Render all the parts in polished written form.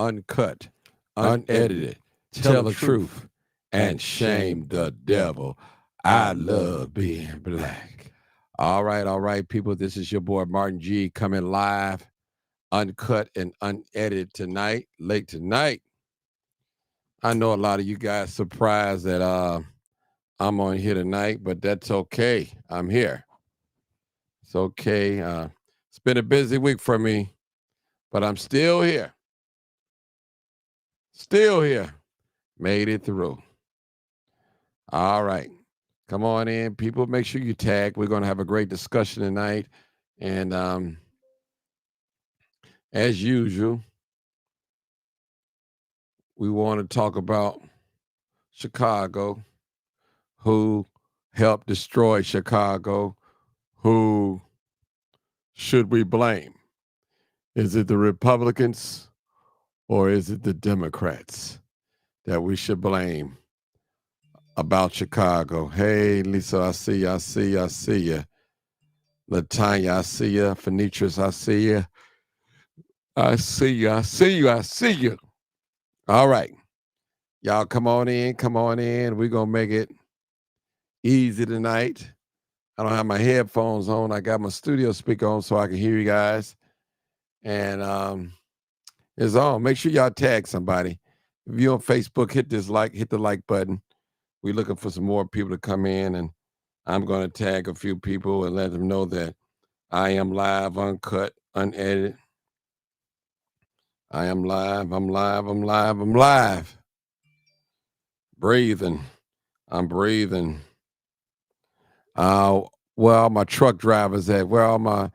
uncut, unedited, tell the truth, and shame the devil. I love being black. All right, people. This is your boy Martin G coming live, uncut and unedited tonight, late tonight. I know a lot of you guys surprised that I'm on here tonight, but that's okay. I'm here. It's okay. It's been a busy week for me, but I'm still here. Still here. Made it through. All right. Come on in, people. Make sure you tag. We're going to have a great discussion tonight. And as usual, we want to talk about Chicago, who helped destroy Chicago, who should we blame? Is it the Republicans or is it the Democrats that we should blame about Chicago? Hey, Lisa, I see you. I see you. I see you. Latanya, I see you. Phoenicius, I see you. I see you. I see you. I see you. All right. Y'all come on in. Come on in. We're going to make it easy tonight. I don't have my headphones on. I got my studio speaker on so I can hear you guys. And it's on. Make sure y'all tag somebody. If you're on Facebook, hit the like button. We're looking for some more people to come in, and I'm going to tag a few people and let them know that I am live, uncut, unedited. I am live. I'm live. I'm live. I'm live. Breathing. I'm breathing. Where all my truck drivers at? Where all my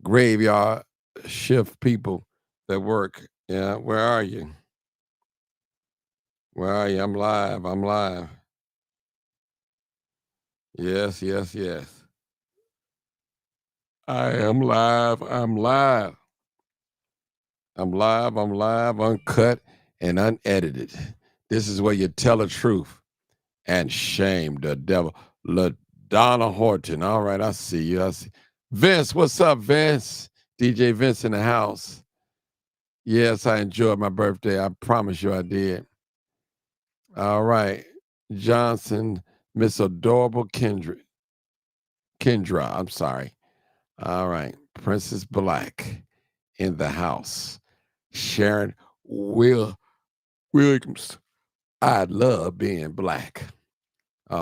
graveyard shift people that work? Yeah, where are you? Where are you? I'm live. I'm live. Yes, yes, yes. I am live. I'm live. I'm live. I'm live, uncut and unedited. This is where you tell the truth and shame the devil. LaDonna Horton. All right, I see you. I see. Vince, what's up, Vince? DJ Vince in the house. Yes, I enjoyed my birthday. I promise you I did. All right. Johnson, Miss Adorable Kendra. I'm sorry. All right. Princess Black in the house. Sharon Williams. I love being black.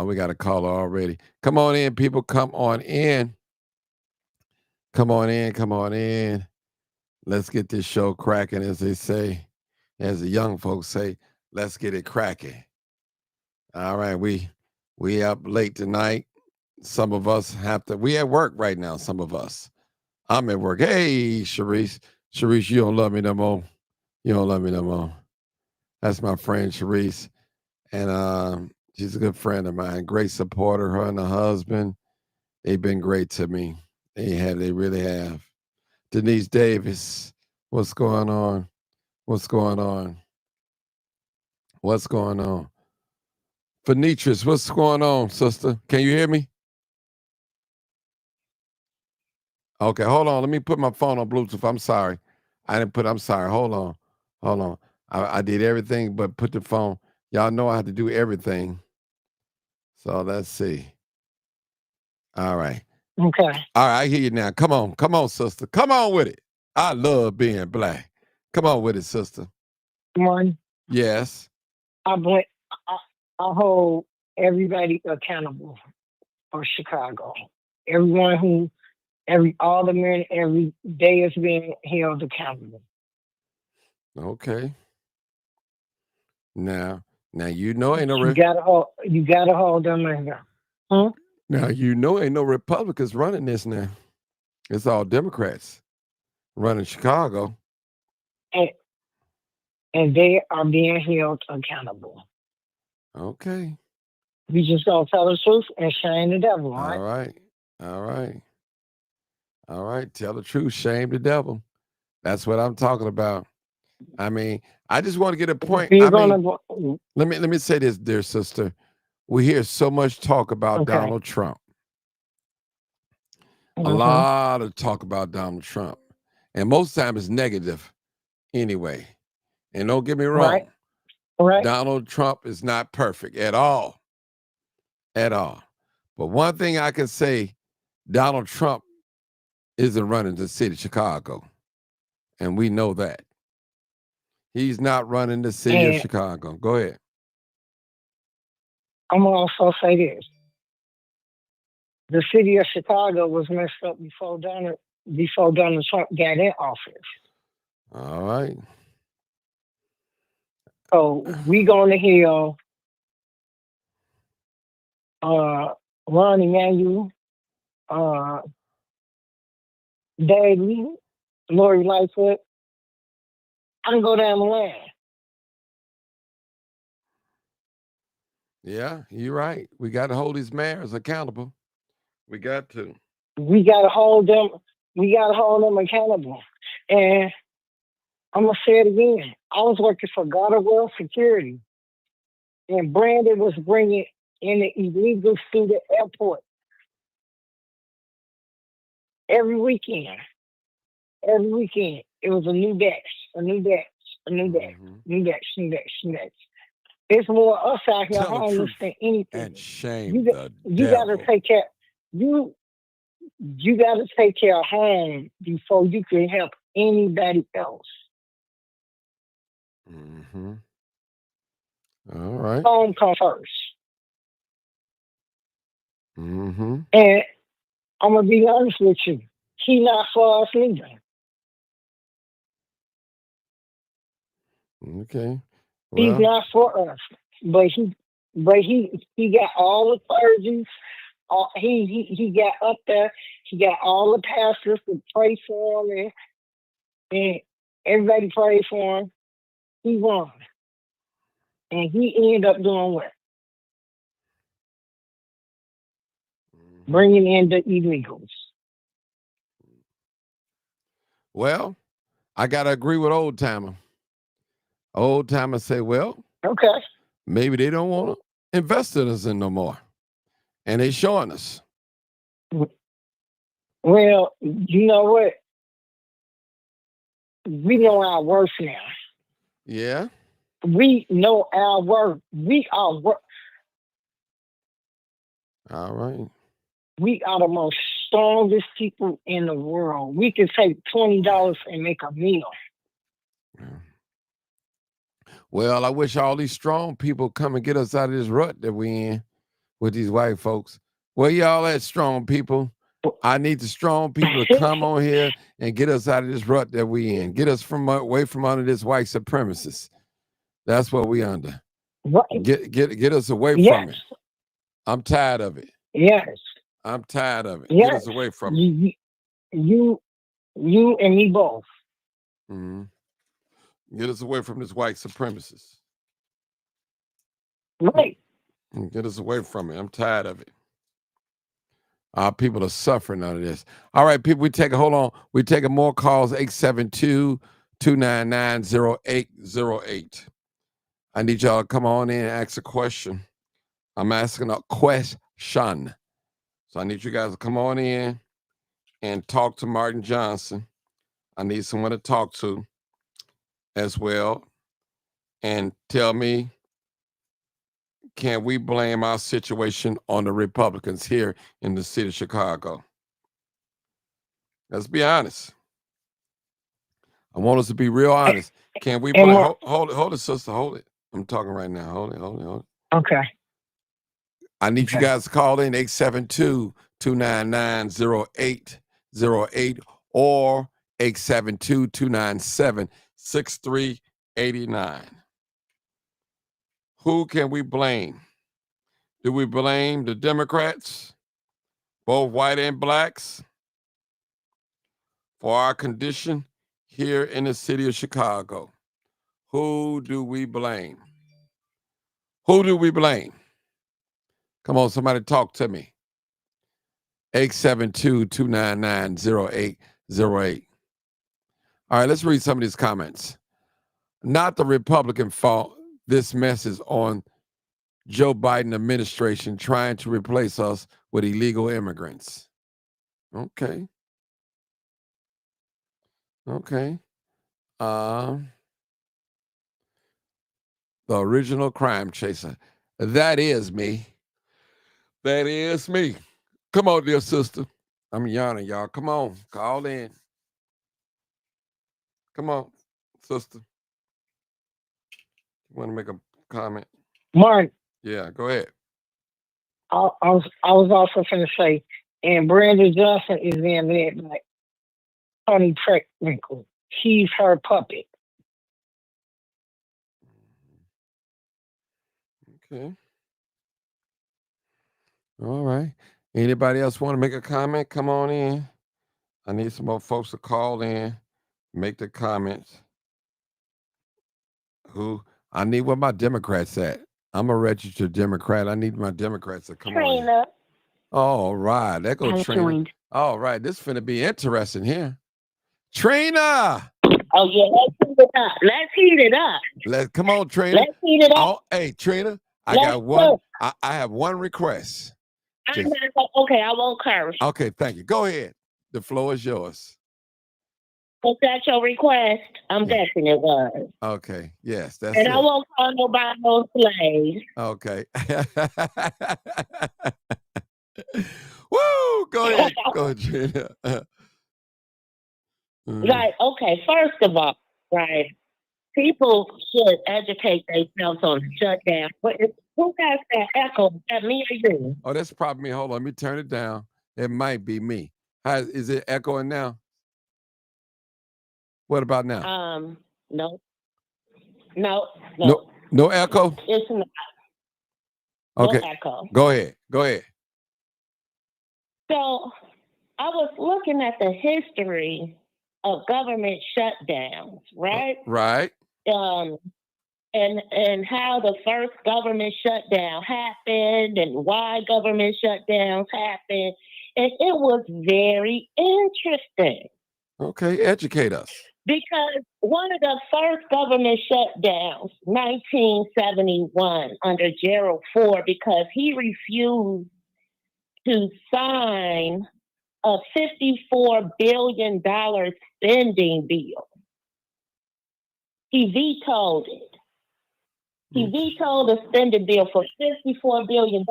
We got a caller already. Come on in, people. Come on in. Come on in. Come on in. Let's get this show cracking, as they say, as the young folks say. Let's get it cracking. All right, we up late tonight. Some of us have to. We at work right now. Some of us. I'm at work. Hey, Sharice. Sharice, you don't love me no more. You don't love me no more. That's my friend Sharice, and she's a good friend of mine. Great supporter. Her and her husband. They've been great to me. They have. They really have. Denise Davis. What's going on? What's going on? What's going on? Phoenicius, what's going on, sister? Can you hear me? Okay, hold on. Let me put my phone on Bluetooth. I'm sorry. I'm sorry. Hold on. Hold on. I did everything but put the phone. Y'all know I have to do everything. So let's see. All right. Okay. All right, I hear you now. Come on. Come on, sister. Come on with it. I love being black. Come on with it, sister. One, Yes. I blame, I, I hold everybody accountable for Chicago. Everyone who, all the men, every day is being held accountable. Okay. Now, you know ain't no You gotta hold them in there. Huh? now you know ain't no Republicans running this now. It's all Democrats running Chicago. And, and they are being held accountable. Okay. We just gonna tell the truth and shame the devil, all All right? right. All right. All right. Tell the truth. Shame the devil. That's what I'm talking about. I mean, I just want to get a If point. you're I gonna mean, go, let me say this, dear sister. We hear so much talk about okay. Donald Trump. A Hmm. lot of talk about Donald Trump. And most times it's negative anyway. And don't get me Right. wrong, Right. Donald Trump is not perfect at all. At all. But one thing I can say, Donald Trump isn't running the city of Chicago. And we know that. He's not running the city of And Chicago. Go ahead. I'm gonna also say this: the city of Chicago was messed up before Donald Trump got in office. All right. So we gonna hear Ron Emanuel, uh, Daley, Lori Lightfoot. I can go down the line. Yeah, you're right. We got to hold these mayors accountable. We got to. We gotta hold them. We gotta hold them accountable. And I'm gonna say it again. I was working for God of World Security, and Brandon was bringing in the illegals through the airport every weekend. Every weekend, it was a new batch, a new batch, a new batch, Mhm. new batch, new batch, new batch. It's more us out here Tell the homeless truth than anything. and shame You got, the you got to devil. take care. You you got to take care of home before you can help anybody else. Mm-hmm. All right. Home comes first. Mm-hmm. And I'm gonna be honest with you. He not for us neither. Okay. He's Well, not for us. But he got all the clergy. He got up there. He got all the pastors to pray for him, and everybody prayed for him. He won, and he ended up doing what? mhm. Bringing in the illegals. Well, I got to agree with Old Timer. Old Timer say, well, Okay. maybe they don't want to invest in us in no more. And they showing us. Well, you know what? We know our worth now. Yeah. We know our worth. We are All right. we are the most strongest people in the world. We can take $20 and make a meal. Yeah. Well, I wish all these strong people come and get us out of this rut that we in with these white folks. Where y'all at, strong people? I need the strong people to come on here and get us out of this rut that we in. Get us from away from under this white supremacist. That's what we under. Right? Get us away Yes, from it. I'm tired of it. yes, I'm tired of it. Get yes. us away from it. You, you, you and me both. Mhm. Get us away from this white supremacist. Right. Get us away from it. I'm tired of it. Our people are suffering under this. All right, people, hold on. We taking more calls, 872-299-0808. I need y'all to come on in and ask a question. I'm asking a question. So I need you guys to come on in and talk to Martin Johnson. I need someone to talk to as well and tell me, can we blame our situation on the Republicans here in the city of Chicago? Let's be honest. I want us to be real honest. Can we And blame? more. Hold it, sister. Hold it. I'm talking right now. Hold it. Okay. I need you Okay. guys to call in 872-299-0808 or 872-297-6389. Who can we blame? Do we blame the Democrats, both white and blacks, for our condition here in the city of Chicago? Who do we blame? Who do we blame? Come on, somebody talk to me. 872-299-0808. All right, let's read some of these comments. Not the Republican fault. This mess is on Joe Biden administration trying to replace us with illegal immigrants. Okay. Okay. the original crime chaser. That is me. That is me. Come on, dear sister. I'm yawning, y'all. Come on, call in. Come on, sister. You want to make a comment? Mark, Yeah, go ahead. I was also going to say, and Brandon Johnson is being led by Tony Preckwinkle. He's her puppet. Okay. All right. Anybody else want to make a comment? Come on in. I need some more folks to call in, make the comments. Who I need where my Democrats at. I'm a registered Democrat. I need my Democrats to come on in. Trina, All right. There go I Trina. joined. All right. This finna be interesting here. Trina. Oh yeah, let's heat it up. Let's heat it up. Come on, Trina. Let's heat it up. Oh, hey, Trina. I Let's got one. cook. I have one request. I'm Just not okay. I won't curse. okay, thank you. Go ahead. The floor is yours. Was that your request? I'm Yeah. guessing it was. Okay. Yes, that's And it. I won't call nobody no slaves. Okay. Woo! Go ahead. Go ahead, Trina. Like, okay, first of all, right, people should educate themselves on the shutdown. But who has that echo? Is that me or you? Oh, that's probably me. Hold on. Let me turn it down. It might be me. Is it echoing now? What about now? No, no, No, no. no echo? It's not. No Okay. echo. Go ahead. Go ahead. So I was looking at the history of government shutdowns, right? Right. And how the first government shutdown happened and why government shutdowns happened. And it was very interesting Okay. Educate us. because one of the first government shutdowns, 1971, under Gerald Ford, because he refused to sign a $54 billion spending bill. He vetoed it. He vetoed the spending bill for $54 billion.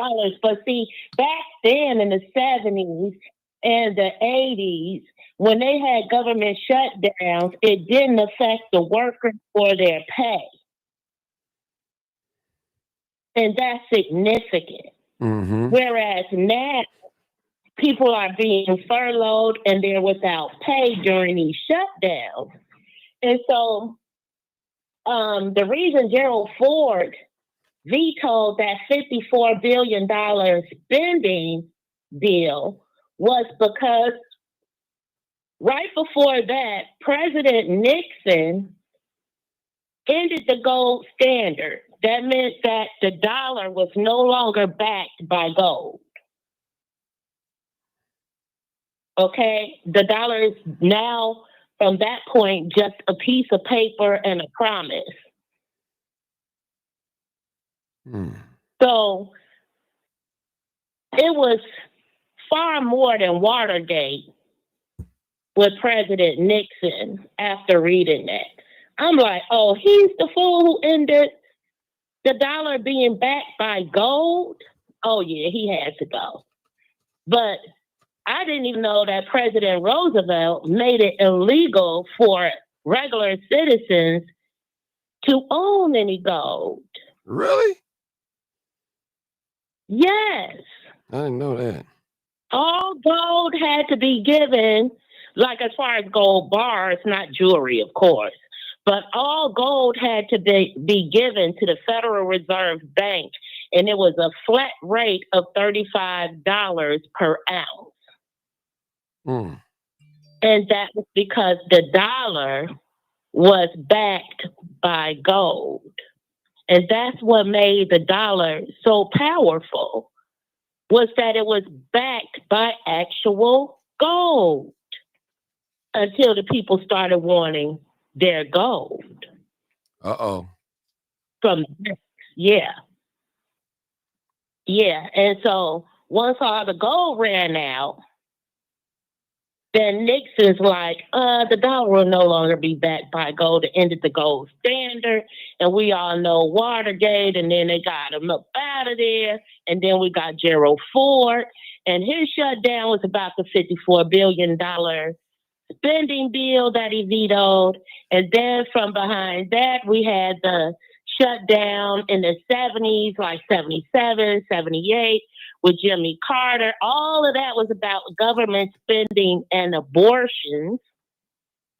But see, back then in the 70s and the 80s, when they had government shutdowns, it didn't affect the workers or their pay. And that's significant. Mm-hmm. Whereas now, people are being furloughed and they're without pay during these shutdowns. And so the reason Gerald Ford vetoed that $54 billion spending bill was because right before that, President Nixon ended the gold standard. That meant that the dollar was no longer backed by gold. Okay? The dollar is now, from that point, just a piece of paper and a promise. So it was far more than Watergate with President Nixon after reading that. I'm like, oh, he's the fool who ended the dollar being backed by gold? Oh, yeah, he had to go. But I didn't even know that President Roosevelt made it illegal for regular citizens to own any gold. Really? Yes. I didn't know that. All gold had to be given, like as far as gold bars, not jewelry, of course, but all gold had to be given to the Federal Reserve Bank, and it was a flat rate of $35 per ounce. And that was because the dollar was backed by gold. And that's what made the dollar so powerful, was that it was backed by actual gold until the people started wanting their gold. Uh-oh. From yeah. Yeah. And so once all the gold ran out, then Nixon's like, the dollar will no longer be backed by gold. It ended the gold standard. And we all know Watergate, and then they got him up out of there. And then we got Gerald Ford, and his shutdown was about the $54 billion spending bill that he vetoed. And then from behind that, we had the shutdown in the 70s, like 77, 78, with Jimmy Carter. All of that was about government spending and abortions.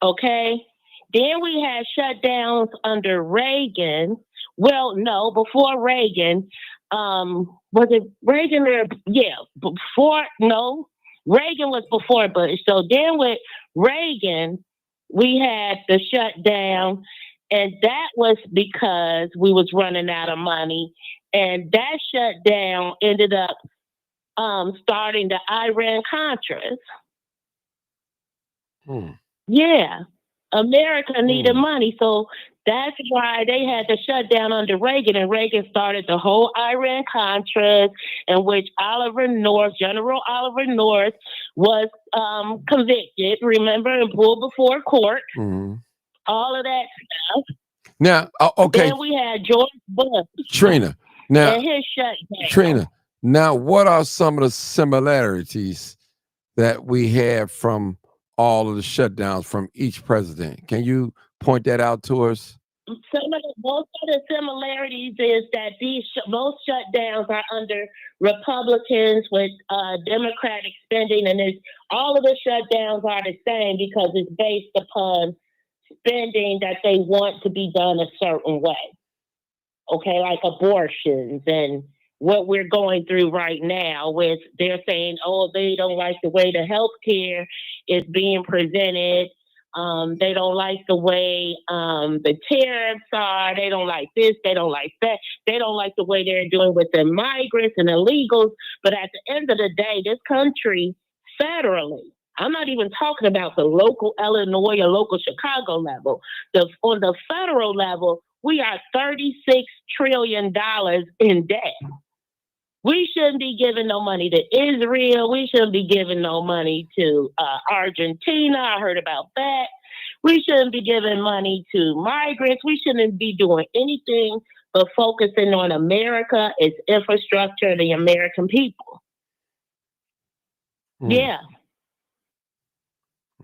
Okay. Then we had shutdowns under Reagan. Well, no, before Reagan. Was it Reagan or, yeah, before, no, Reagan was before Bush. So then with Reagan, we had the shutdown, and that was because we was running out of money. And that shutdown ended up starting the Iran-Contras. Yeah. America needed money, so that's why they had to shut down under Reagan, and Reagan started the whole Iran-Contras, in which General Oliver North was convicted, remember, and pulled before court. All of that stuff. Now, okay. Then we had George Bush. Trina. Now, and his shutdown. Trina. Now, what are some of the similarities that we have from all of the shutdowns from each president? Can you point that out to us? Most of the similarities is that most shutdowns are under Republicans with Democratic spending, and all of the shutdowns are the same because it's based upon spending that they want to be done a certain way. Okay, like abortions and what we're going through right now, with they're saying, oh, they don't like the way the health care is being presented. They don't like the way the tariffs are. They don't like this. They don't like that. They don't like the way they're doing with the migrants and illegals. But at the end of the day, this country federally, I'm not even talking about the local Illinois or local Chicago level. On the federal level, we are $36 trillion in debt. We shouldn't be giving no money to Israel. We shouldn't be giving no money to Argentina. I heard about that. We shouldn't be giving money to migrants. We shouldn't be doing anything but focusing on America, its infrastructure, the American people. Yeah.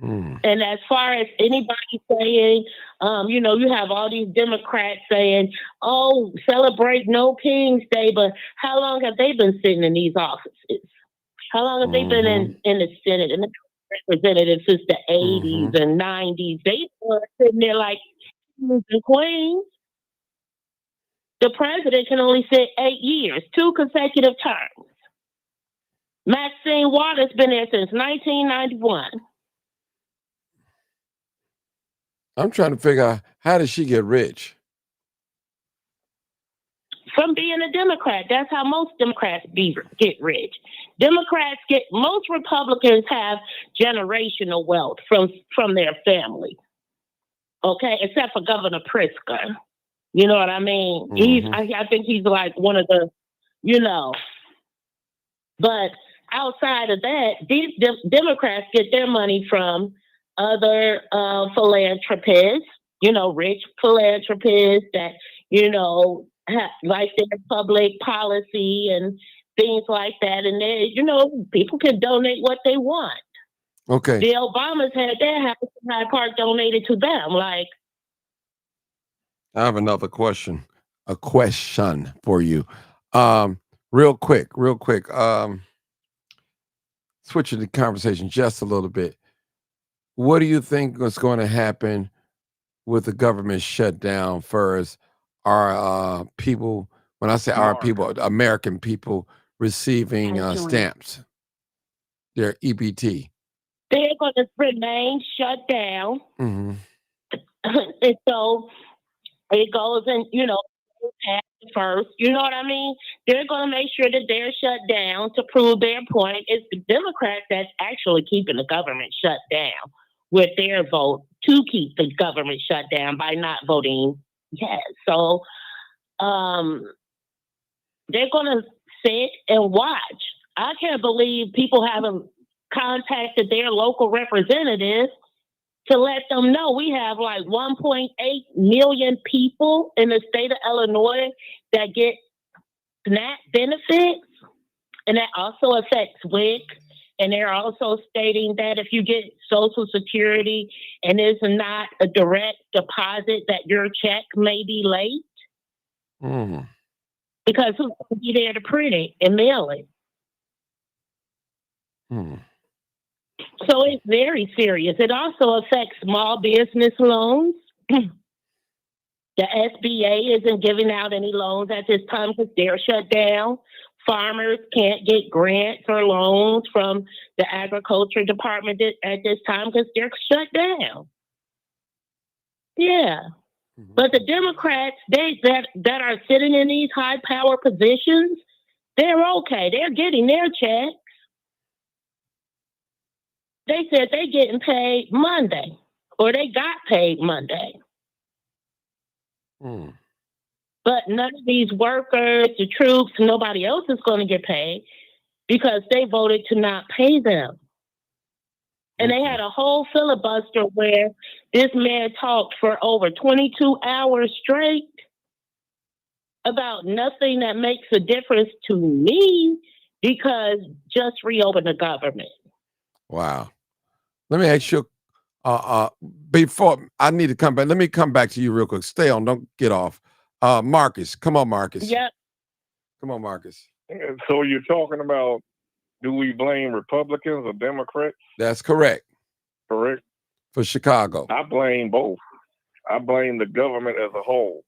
And as far as anybody saying, you have all these Democrats saying, oh, celebrate No King's Day, but how long have they been sitting in these offices? How long have they been in the Senate and the representatives since the 80s and 90s? They were sitting there like kings and queens. The president can only sit 8 years, 2 consecutive terms. Maxine Waters been there since 1991. I'm trying to figure out, how did she get rich? From being a Democrat. That's how most Democrats get rich. Most Republicans have generational wealth from their family. Okay, except for Governor Pritzker. You know what I mean? I think he's like one of the, But outside of that, these Democrats get their money from other philanthropists, rich philanthropists that, like their public policy and things like that. And they, people can donate what they want. Okay. The Obamas had their house in Hyde Park donated to them. Like, I have another question. A question for you. Real quick. Switching the conversation just a little bit. What do you think is going to happen with the government shutdown first? Are people, when I say our people, American people receiving stamps, their EBT? They're going to remain shut down. And so it goes in, first, you know what I mean? They're going to make sure that they're shut down to prove their point. It's the Democrats that's actually keeping the government shut down with their vote to keep the government shut down by not voting yes. So they're going to sit and watch. I can't believe people haven't contacted their local representatives to let them know we have like 1.8 million people in the state of Illinois that get SNAP benefits, and that also affects WIC. And they're also stating that if you get Social Security and it's not a direct deposit, that your check may be late because who's going to be there to print it and mail it? So it's very serious. It also affects small business loans. The SBA isn't giving out any loans at this time because they're shut down. Farmers can't get grants or loans from the agriculture department at this time because they're shut down. Yeah. But the Democrats, that are sitting in these high power positions, they're okay. They're getting their checks. They said they getting paid Monday, or they got paid Monday. But none of these workers, the troops, nobody else is going to get paid because they voted to not pay them. And they had a whole filibuster where this man talked for over 22 hours straight about nothing that makes a difference to me because just reopen the government. Wow. Let me ask you, before I need to come back, let me come back to you real quick. Stay on, don't get off. Marcus, come on, Marcus. Yep. Come on, Marcus. So you're talking about, do we blame Republicans or Democrats? That's correct. Correct. For Chicago. I blame both. I blame the government as a whole.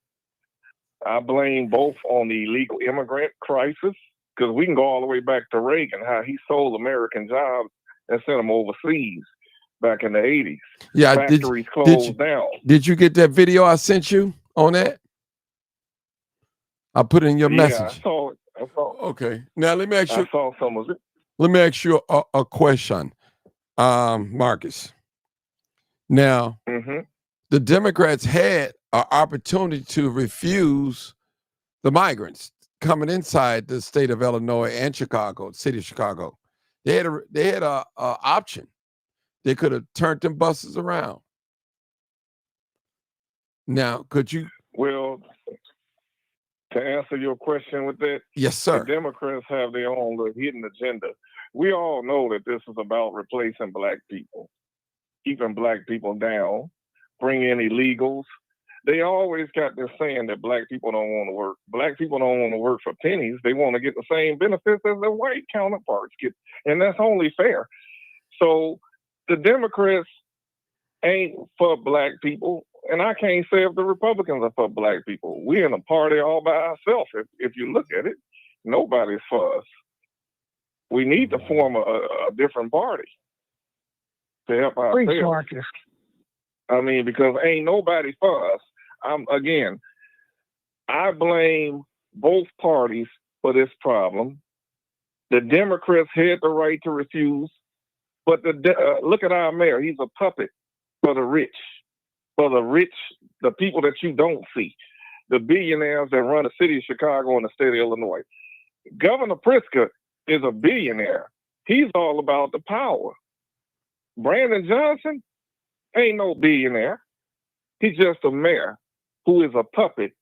I blame both on the illegal immigrant crisis, because we can go all the way back to Reagan, how he sold American jobs and sent them overseas back in the 80s. Yeah, factories closed down. Did you get that video I sent you on that? I put it in your message. I saw it. Okay. Now let me ask you. I saw some of it. Let me ask you a question, Marcus. Now, the Democrats had an opportunity to refuse the migrants coming inside the state of Illinois and Chicago, city of Chicago. They had a option. They could have turned them buses around. Now, could you? Well, to answer your question with that, yes, sir. The Democrats have their own little hidden agenda. We all know that this is about replacing black people, keeping black people down, bringing in illegals. They always got this saying that black people don't want to work. Black people don't want to work for pennies. They want to get the same benefits as their white counterparts get, and that's only fair. So the Democrats ain't for black people, and I can't say if the Republicans are for black people. We're in a party all by ourselves. If you look at it, nobody's for us. We need to form a different party to help ourselves. I mean, because ain't nobody for us. Again, I blame both parties for this problem. The Democrats had the right to refuse, but look at our mayor. He's a puppet for the rich. For the rich, the people that you don't see, the billionaires that run the city of Chicago and the state of Illinois. Governor Pritzker is a billionaire. He's all about the power. Brandon Johnson ain't no billionaire. He's just a mayor who is a puppet,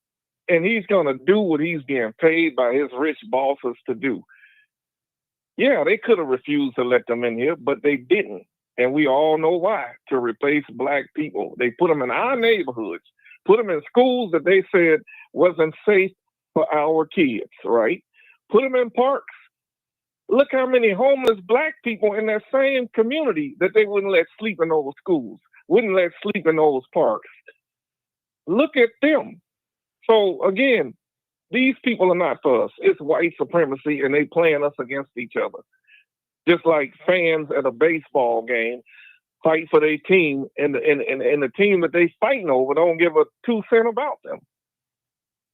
and he's going to do what he's getting paid by his rich bosses to do. Yeah, they could have refused to let them in here, but they didn't. And we all know why. To replace black people. They put them in our neighborhoods, put them in schools that they said wasn't safe for our kids, right? Put them in parks. Look how many homeless black people in that same community that they wouldn't let sleep in those schools, wouldn't let sleep in those parks. Look at them. So again, these people are not for us. It's white supremacy, and they playing us against each other. Just like fans at a baseball game fight for their team, and the team that they fighting over don't give a 2 cents about them.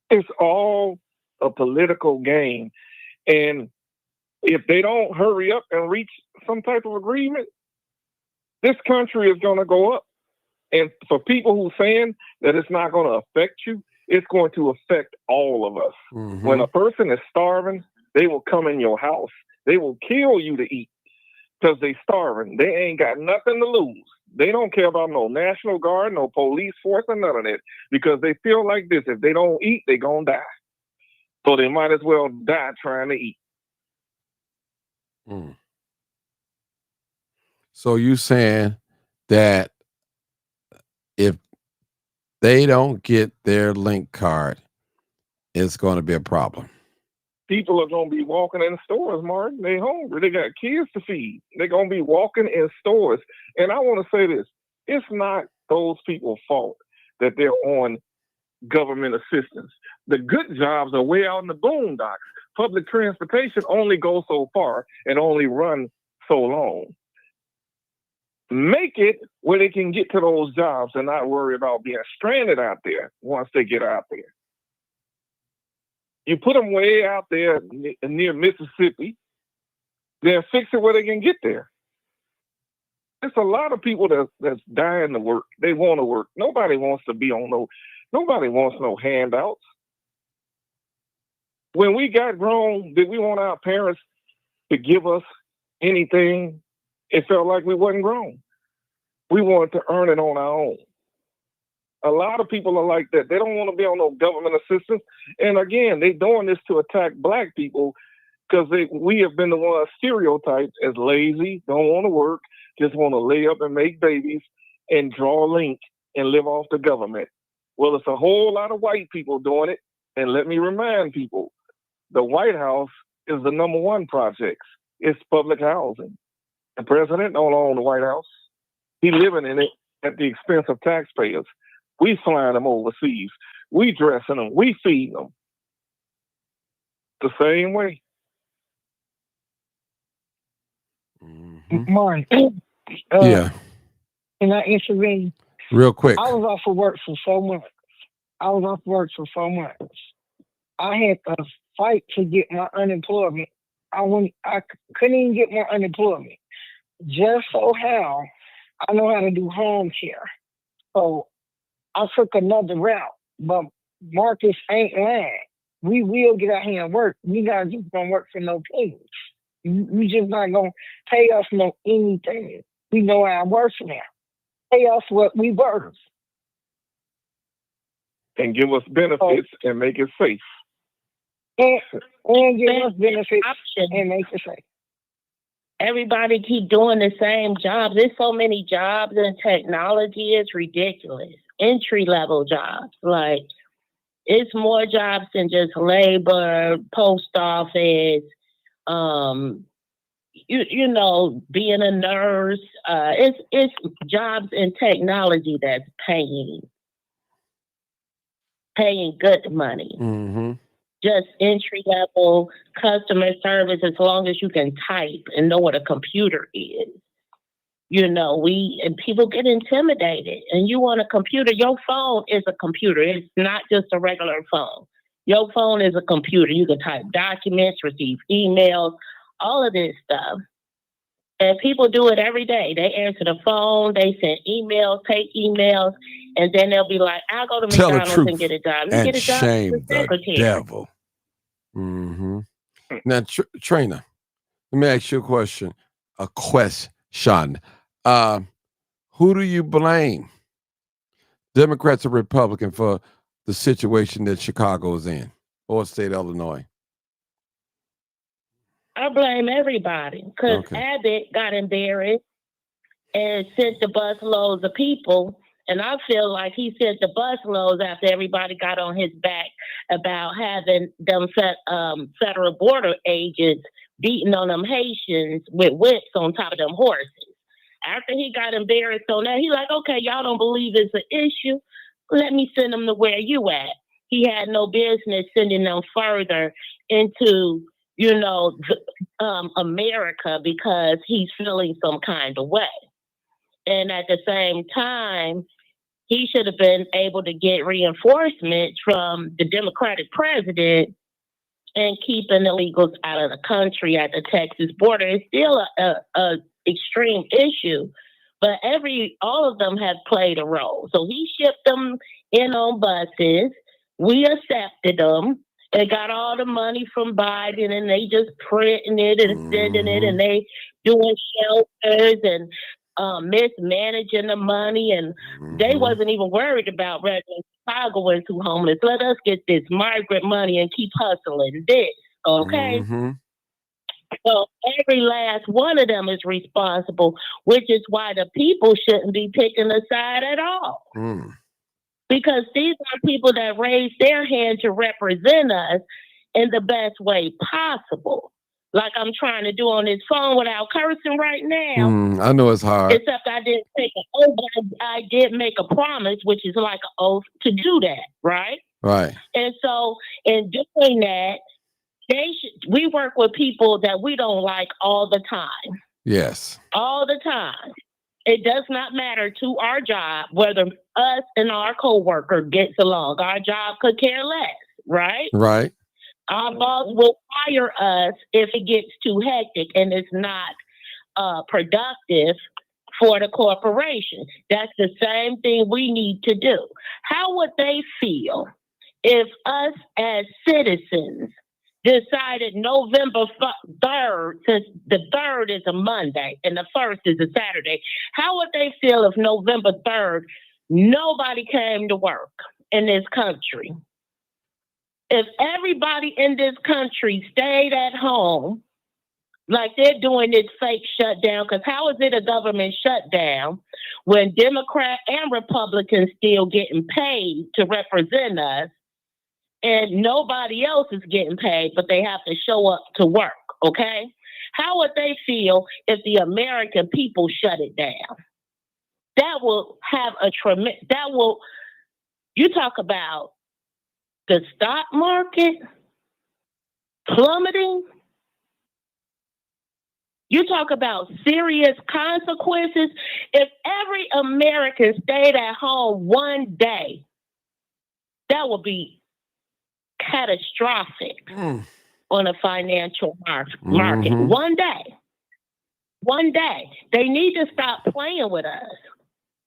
It's all a political game. And if they don't hurry up and reach some type of agreement, this country is going to go up. And for people who saying that it's not going to affect you, it's going to affect all of us. When a person is starving, they will come in your house. They will kill you to eat. because they starving. They ain't got nothing to lose. They don't care about no National Guard, no police force, or none of that, because they feel like this: if they don't eat, they gonna die. So they might as well die trying to eat. Mm. So you saying that if they don't get their link card, it's going to be a problem. People are gonna be walking in stores, Martin. They hungry. They got kids to feed. They're gonna be walking in stores. And I want to say this: it's not those people's fault that they're on government assistance. The good jobs are way out in the boondocks. Public transportation only goes so far and only run so long. Make it where they can get to those jobs and not worry about being stranded out there once they get out there. You put them way out there near Mississippi, then fix it where they can get there. There's a lot of people that's dying to work. They want to work. Nobody wants no handouts. When we got grown, did we want our parents to give us anything? It felt like we wasn't grown. We wanted to earn it on our own. A lot of people are like that. They don't want to be on no government assistance. And again, they doing this to attack black people because we have been the ones stereotyped as lazy, don't want to work, just want to lay up and make babies and draw a link and live off the government. Well, it's a whole lot of white people doing it. And let me remind people, the White House is the #1 project. It's public housing. The president don't own the White House. He living in it at the expense of taxpayers. We flying them overseas. We dressing them. We feeding them. The same way. Mhm. Martin, Yeah, can I intervene? real quick. I was off of work for 4 months. I had to fight to get my unemployment. I couldn't even get my unemployment. Just so how I know how to do home care. So I took another route. But Marcus ain't lying. We will get out here and work. We gotta just gonna work for no pennies. We just not gonna pay us no anything. We know our worth now. Pay us what we worth. And give us benefits and make it safe. And give us benefits Option. and make it safe. Everybody keep doing the same jobs. There's so many jobs in technology. It's ridiculous. Entry-level jobs. Like, it's more jobs than just labor, post office, you know, being a nurse. It's jobs in technology that's paying good money. Mm-hmm. Just entry level customer service, as long as you can type and know what a computer is. You know, and people get intimidated, and you want a computer. Your phone is a computer. It's not just a regular phone. Your phone is a computer. You can type documents, receive emails, all of this stuff. And people do it every day. They answer the phone, they send emails, take emails, and then they'll be like, I'll go to Tell the McDonald's truth and get a job. You and get a job as shame a the secretary. devil. Mm-hmm. Now, Trainer, let me ask you a question. Who do you blame, Democrats or Republican, for the situation that Chicago is in, or state of Illinois? I blame everybody because Abbott got embarrassed and sent the busloads of people. And I feel like he sent the busloads after everybody got on his back about having them federal border agents beating on them Haitians with whips on top of them horses. After he got embarrassed on that, he like, okay, y'all don't believe it's an issue. Let me send them to where you at. He had no business sending them further into, you know, America because he's feeling some kind of way. And at the same time, he should have been able to get reinforcements from the Democratic president and keeping illegals out of the country at the Texas border. It's still a extreme issue, but all of them have played a role. So he shipped them in on buses. We accepted them. They got all the money from Biden and they just printing it and sending it, and they doing shelters and mismanaging the money, and they wasn't even worried about regular Chicagoans who homeless. Let us get this migrant money and keep hustling this, okay? So every last one of them is responsible, which is why the people shouldn't be picking a side at all. Because these are people that raise their hand to represent us in the best way possible. Like I'm trying to do on this phone without cursing right now. I know it's hard. Except I didn't take an oath, but I did make a promise, which is like an oath to do that, right? Right. And so in doing that, we work with people that we don't like all the time. Yes. All the time. It does not matter to our job whether us and our coworker gets along. Our job could care less, right? Right. Our boss will fire us if it gets too hectic and it's not productive for the corporation. That's the same thing we need to do. How would they feel if us as citizens decided November 3rd, since the 3rd is a Monday and the 1st is a Saturday, how would they feel if November 3rd, nobody came to work in this country? If everybody in this country stayed at home, like they're doing this fake shutdown, because how is it a government shutdown when Democrats and Republicans still getting paid to represent us? And nobody else is getting paid, but they have to show up to work, okay? How would they feel if the American people shut it down? That will have you talk about the stock market plummeting. You talk about serious consequences. If every American stayed at home one day, that would be catastrophic on a financial market. One day. They need to stop playing with us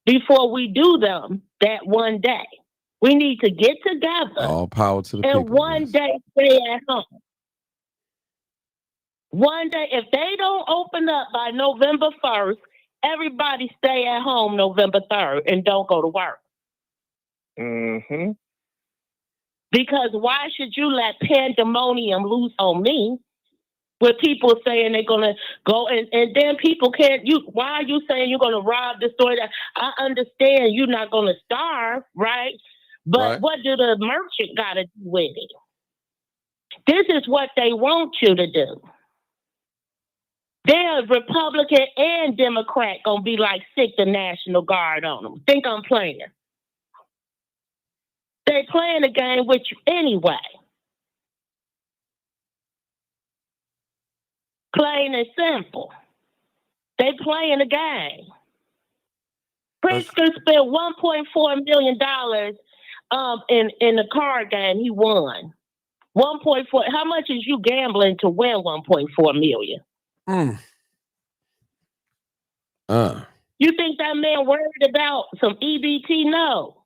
before we do them that one day. We need to get together. All power to the and people. One day stay at home. One day, if they don't open up by November 1st, everybody stay at home November 3rd and don't go to work. Because why should you let pandemonium loose on me with people saying they're going to go and then people can't, why are you saying you're going to rob the store? I understand you're not going to starve, right? But what do the merchant got to do with it? This is what they want you to do. They're Republican and Democrat going to be like sick the National Guard on them. Think I'm playing. They playing the game with you anyway. Plain and simple. They playing the game. Pritzker spent $1.4 million in the card game. He won 1.4. How much is you gambling to win 1.4 million? You think that man worried about some EBT? No.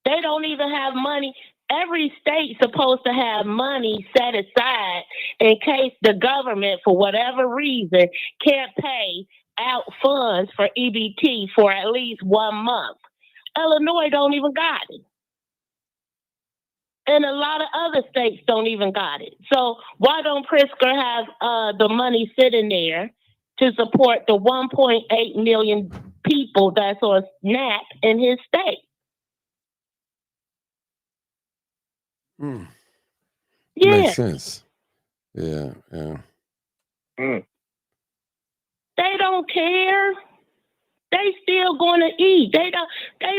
They don't even have money. Every state's supposed to have money set aside in case the government, for whatever reason, can't pay out funds for EBT for at least 1 month. Illinois don't even got it. And a lot of other states don't even got it. So why don't Pritzker have the money sitting there to support the 1.8 million people that's on SNAP in his state? Yeah. Makes sense. Yeah. They don't care. They still going to eat. They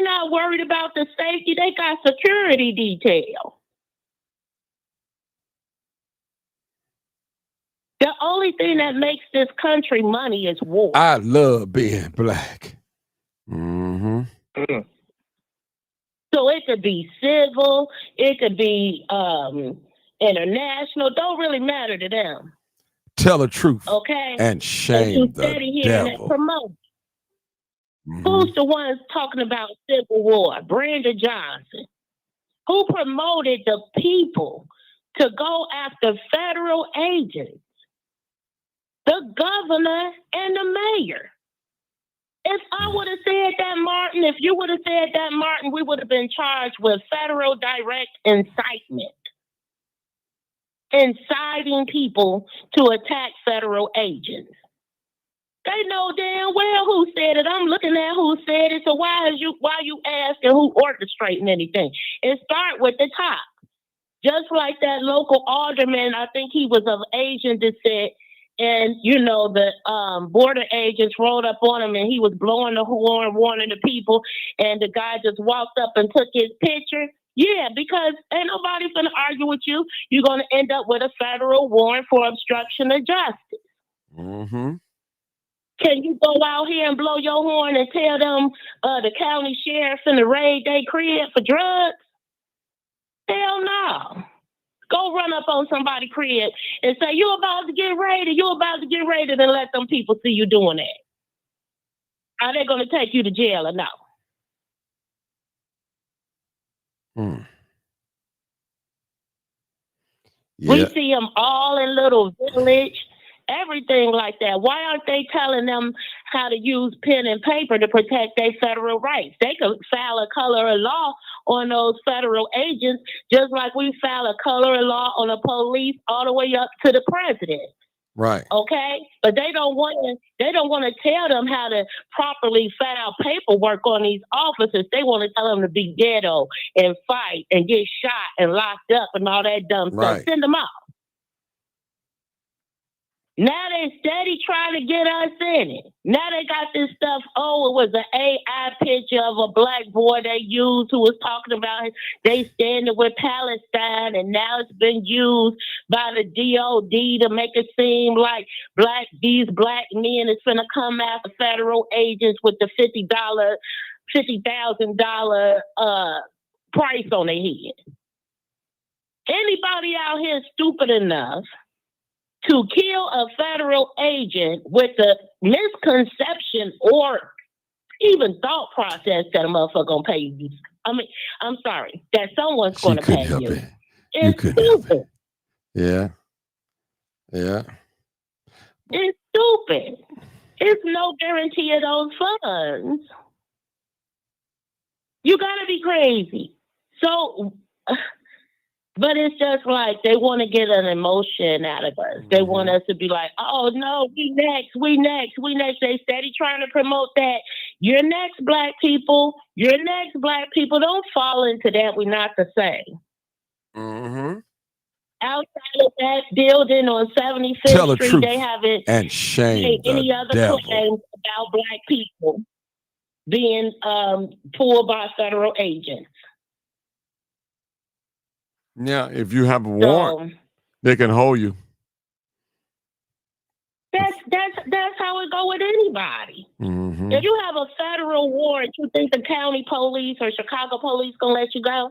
not worried about the safety. They got security detail. The only thing that makes this country money is war. I love being black. So it could be civil, it could be international. Don't really matter to them. Tell the truth. Okay. And shame the devil. Who's the ones talking about civil war? Brandon Johnson. Who promoted the people to go after federal agents, the governor and the mayor. If I would have said that, Martin, if you would have said that, Martin, we would have been charged with federal direct incitement, inciting people to attack federal agents. They know damn well who said it. I'm looking at who said it. So why you asking who orchestrating anything? It start with the top. Just like that local alderman, I think he was of Asian descent, and the border agents rolled up on him, and he was blowing the horn, warning the people, and the guy just walked up and took his picture. Yeah, because ain't nobody gonna argue with you. You're gonna end up with a federal warrant for obstruction of justice. Mm-hmm. Can you go out here and blow your horn and tell them the county sheriff in the raid they crib for drugs? Hell no. Go run up on somebody's crib and say, you about to get raided, and let them people see you doing that. Are they going to take you to jail or no? Yeah. We see them all in Little Village, everything like that. Why aren't they telling them how to use pen and paper to protect their federal rights? They could file a color of law on those federal agents, just like we file a color of law on the police all the way up to the president. Right. Okay, but they don't want to tell them how to properly file paperwork on these officers. They want to tell them to be ghetto and fight and get shot and locked up and all that dumb stuff. Send them out. Now they steady trying to get us in it. Now they got this stuff. Oh, it was an AI picture of a black boy they used who was talking about they standing with Palestine, and now it's been used by the DOD to make it seem like these black men is gonna come after federal agents with the $50,000 price on their head. Anybody out here stupid enough to kill a federal agent with the misconception or even thought process that a motherfucker gonna pay you. I mean, I'm sorry, that someone's gonna pay you. It's stupid. Yeah. Yeah. It's stupid. It's no guarantee of those funds. You gotta be crazy. So but it's just like they want to get an emotion out of us. They want us to be like, oh, no, we next. They steady trying to promote that. You're next, black people. Don't fall into that. We're not the same. Mm-hmm. Outside of that building on 75th Street, they haven't and shame any other claims about black people being pulled by federal agents. Yeah, if you have a warrant, they can hold you. That's how it go with anybody. Mm-hmm. If you have a federal warrant, you think the county police or Chicago police gonna let you go?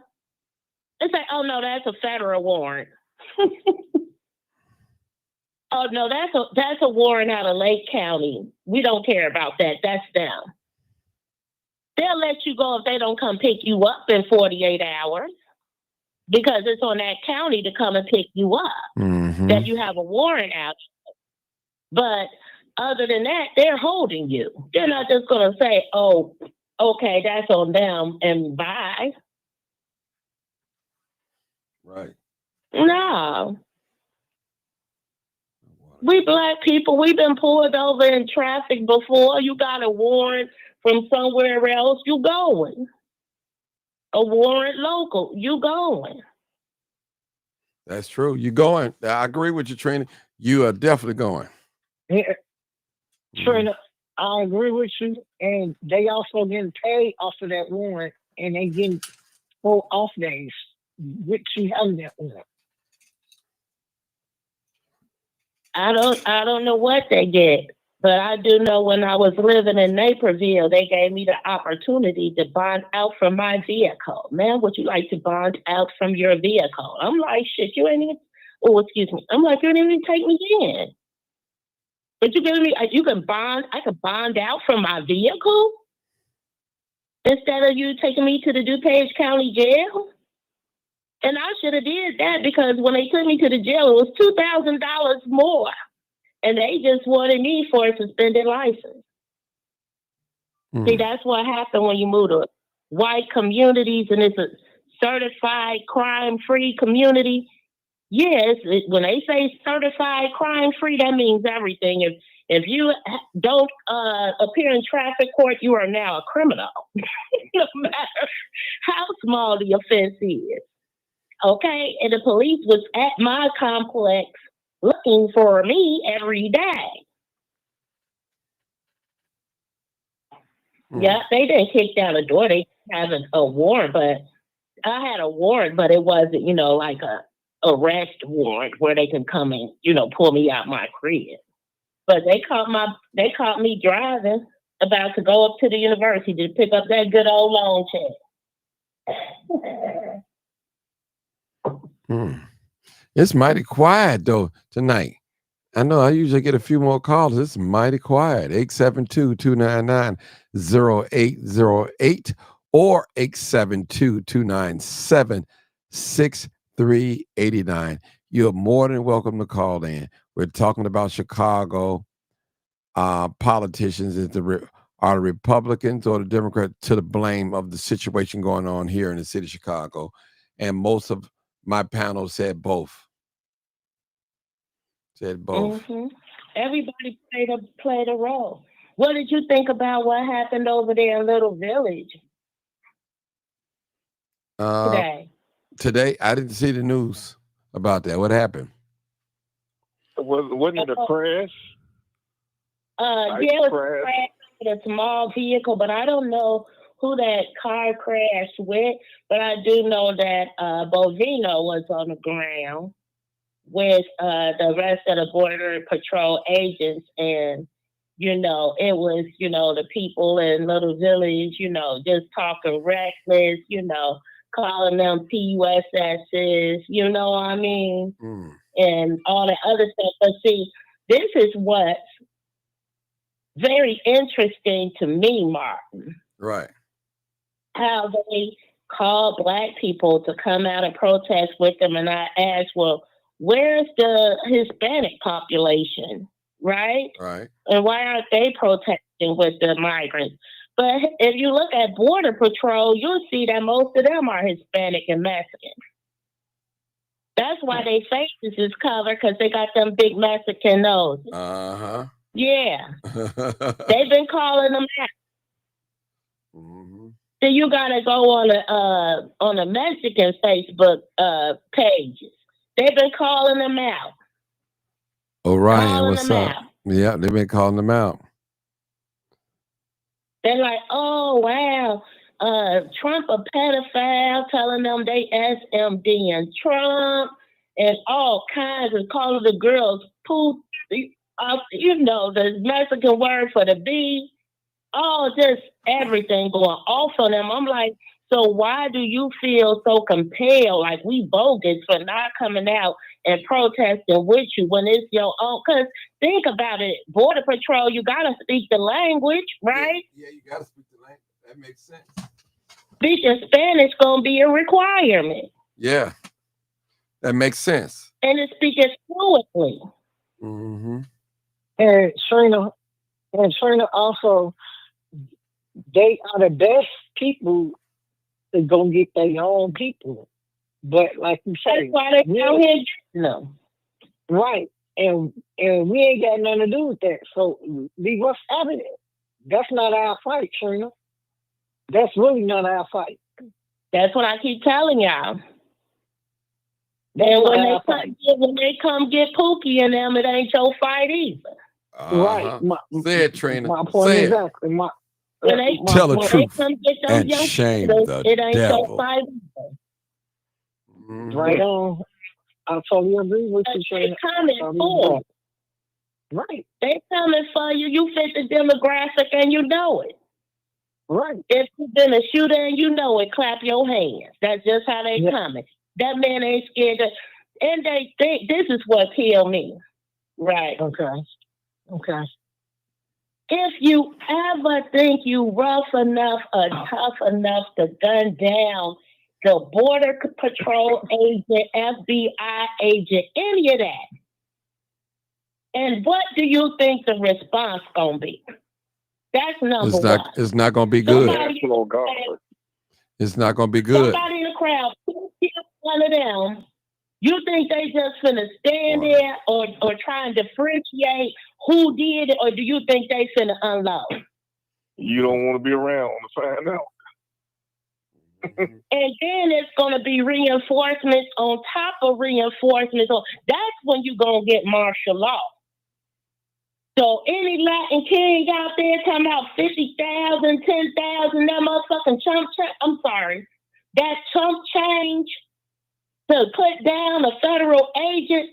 They say, "Oh no, that's a federal warrant." Oh no, that's a warrant out of Lake County. We don't care about that. That's them. They'll let you go if they don't come pick you up in 48 hours. Because it's on that county to come and pick you up, that you have a warrant out. But other than that, they're holding you. They're not just going to say, oh, okay, that's on them and bye. Right. No. We black people, we've been pulled over in traffic before. You got a warrant from somewhere else, you going. A warrant local, you going. That's true. You going. I agree with you, Trina. You are definitely going. Yeah. Trina, I agree with you. And they also getting paid off of that warrant, and they getting 4 off days with you having that warrant. I don't know what they get. But I do know when I was living in Naperville, they gave me the opportunity to bond out from my vehicle. Man, would you like to bond out from your vehicle? I'm like, shit, you ain't even, I'm like, you didn't even take me in. But you giving me, I could bond out from my vehicle instead of you taking me to the DuPage County Jail? And I should have did that because when they took me to the jail, it was $2,000 more. And they just wanted me for a suspended license. See, Mm. that's what happened when you move to white communities and it's a certified crime-free community. Yes, when they say certified crime-free, that means everything. If you don't appear in traffic court, you are now a criminal, no matter how small the offense is. Okay, and the police was at my complex looking for me every day. Mm. Yeah, they didn't kick down the door. They had a warrant, but I had a warrant, but it wasn't, like a arrest warrant where they can come and, pull me out my crib. But they caught me driving, about to go up to the university to pick up that good old loan check. Mm. It's mighty quiet though tonight. I know I usually get a few more calls. It's mighty quiet. 872-299-0808 or 872-297-6389. You're more than welcome to call in. We're talking about Chicago politicians. Are the Republicans or the Democrats to the blame of the situation going on here in the city of Chicago? And most of my panel said both. Mm-hmm. Everybody played a role. What did you think about what happened over there in Little Village today? Today, I didn't see the news about that. What happened? Wasn't it a crash? Yeah, it was a crash with a small vehicle, but I don't know who that car crashed with. But I do know that Bovino was on the ground with the rest of the Border Patrol agents. And, it was, the people in Little Village, just talking reckless, calling them PUSSs, you know what I mean? Mm. And all that other stuff. But see, this is what's very interesting to me, Martin. Right. How they call Black people to come out and protest with them. And I asked, well, where's the Hispanic population, right? Right. And why aren't they protesting with the migrants? But if you look at Border Patrol, you'll see that most of them are Hispanic and Mexican. That's why their faces is covered, because they got them big Mexican noses. Uh-huh. Yeah. They've been calling them out. Mm-hmm. So you gotta go on the Mexican Facebook pages. They've been calling them out. Orion, what's up? Yeah, they've been calling them out. They're like, oh wow, Trump a pedophile, telling them they SMD and Trump and all kinds of calling the girls poop. The Mexican word for the B. Oh, just everything going off on them. I'm like, so why do you feel so compelled, like we bogus for not coming out and protesting with you when it's your own? Because think about it, Border Patrol, you got to speak the language, right? Yeah, you got to speak the language. That makes sense. Speaking Spanish going to be a requirement. Yeah, that makes sense. And it's speaking fluently. Mm-hmm. And Trina also, they are the best people to go get their own people. But like you say, that's why they out here getting them. Right. And we ain't got nothing to do with that. So leave us out of it. That's not our fight, Trina. That's really not our fight. That's what I keep telling y'all. And when they come get Pookie and them, it ain't your fight either. Right. Say it, Trina. My point Say exactly. Tell the truth and young shame kids, the it ain't devil. your fight either. Mm-hmm. Right on. I totally agree with you, Trina. They coming for. Right. They coming for you. You fit the demographic and you know it. Right. If you've been a shooter and you know it, clap your hands. That's just how they coming. That man ain't scared to, and they think this is what killed me. Right. Okay. If you ever think you rough enough or tough enough to gun down the border patrol agent, FBI agent, any of that. And what do you think the response gonna be? That's number one. It's not gonna be good. Somebody, It's not gonna be good. somebody in the crowd, one of them. You think they just finna stand there or try and differentiate who did it, or do you think they finna unload? You don't want to be around to find out. And then it's going to be reinforcements on top of reinforcements. That's when you're going to get martial law. So any Latin king out there talking about 50,000, 10,000, that motherfucking chump change, I'm sorry, that chump change to put down a federal agent,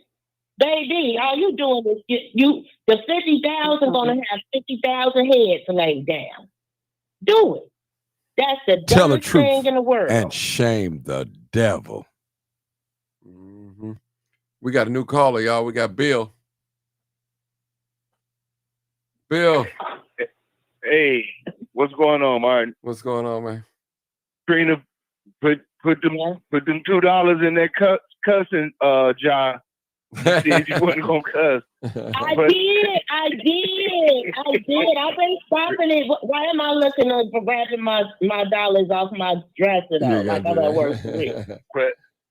baby, all you doing is the 50,000 going to have 50,000 heads laid down. Do it. That's the Tell the dumbest thing truth in the world. and shame the devil. We got a new caller, y'all. We got Bill. Bill. Hey, what's going on, Martin? What's going on, man? Trina, put them $2 in that cussing jar. You said you wasn't gonna cuss. I did. I've been stopping it. Why am I looking at grabbing my dollars off my dresser though? Like I'm at work for real.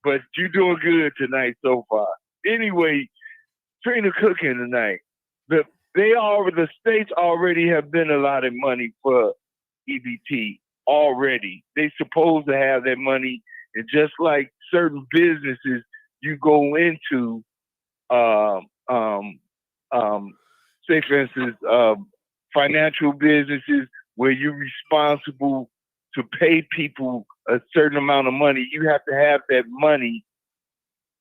But you doing good tonight so far. Anyway, Trina cooking tonight. The states already have been allotted money for EBT already. They supposed to have that money, and just like certain businesses, you go into say for instance, financial businesses where you're responsible to pay people a certain amount of money. You have to have that money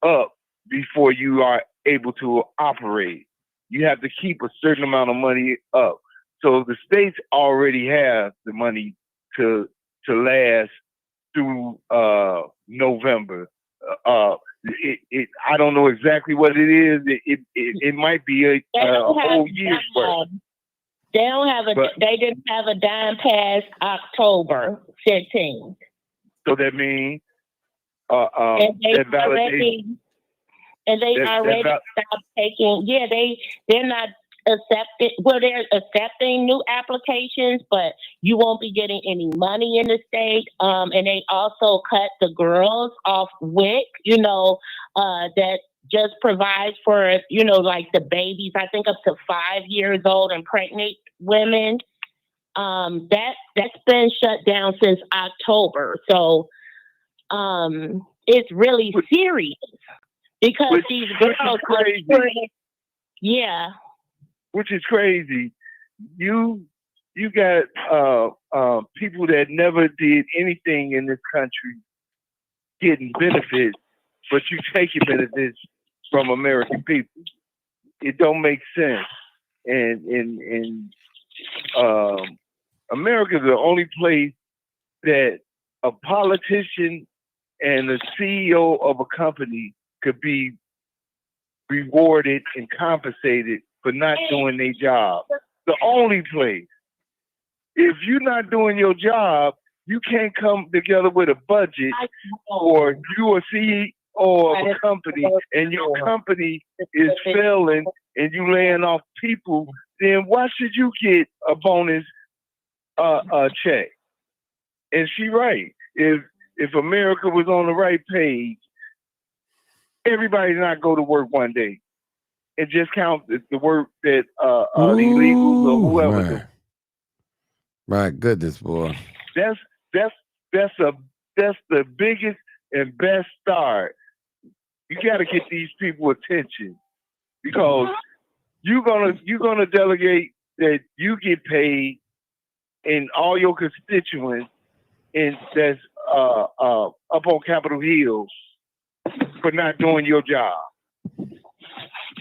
up before you are able to operate. You have to keep a certain amount of money up. So the states already have the money to last through November. I don't know exactly what it is. It might be a whole year's worth. They don't have they didn't have a dime past October 15th. So that means and they already stopped taking. Yeah, they're not accepting. Well, they're accepting new applications, but you won't be getting any money in the state. And they also cut the girls off WIC. That just provides for like the babies. I think up to 5 years old and pregnant women. That's been shut down since October. So it's really serious because these girls are crazy. Yeah. Which is crazy. You got people that never did anything in this country getting benefits, but you taking benefits from American people. It don't make sense. And America is the only place that a politician and the CEO of a company could be rewarded and compensated for not doing their job. The only place. If you're not doing your job, you can't come together with a budget, or you a CEO of a company and your company is failing and you laying off people, then why should you get a bonus check? And she right. If America was on the right page, everybody not go to work one day and just count the work that the illegals or whoever do. My goodness, boy. That's the biggest and best start. You got to get these people attention, because you're gonna delegate that you get paid, and all your constituents that's up on Capitol Hill for not doing your job.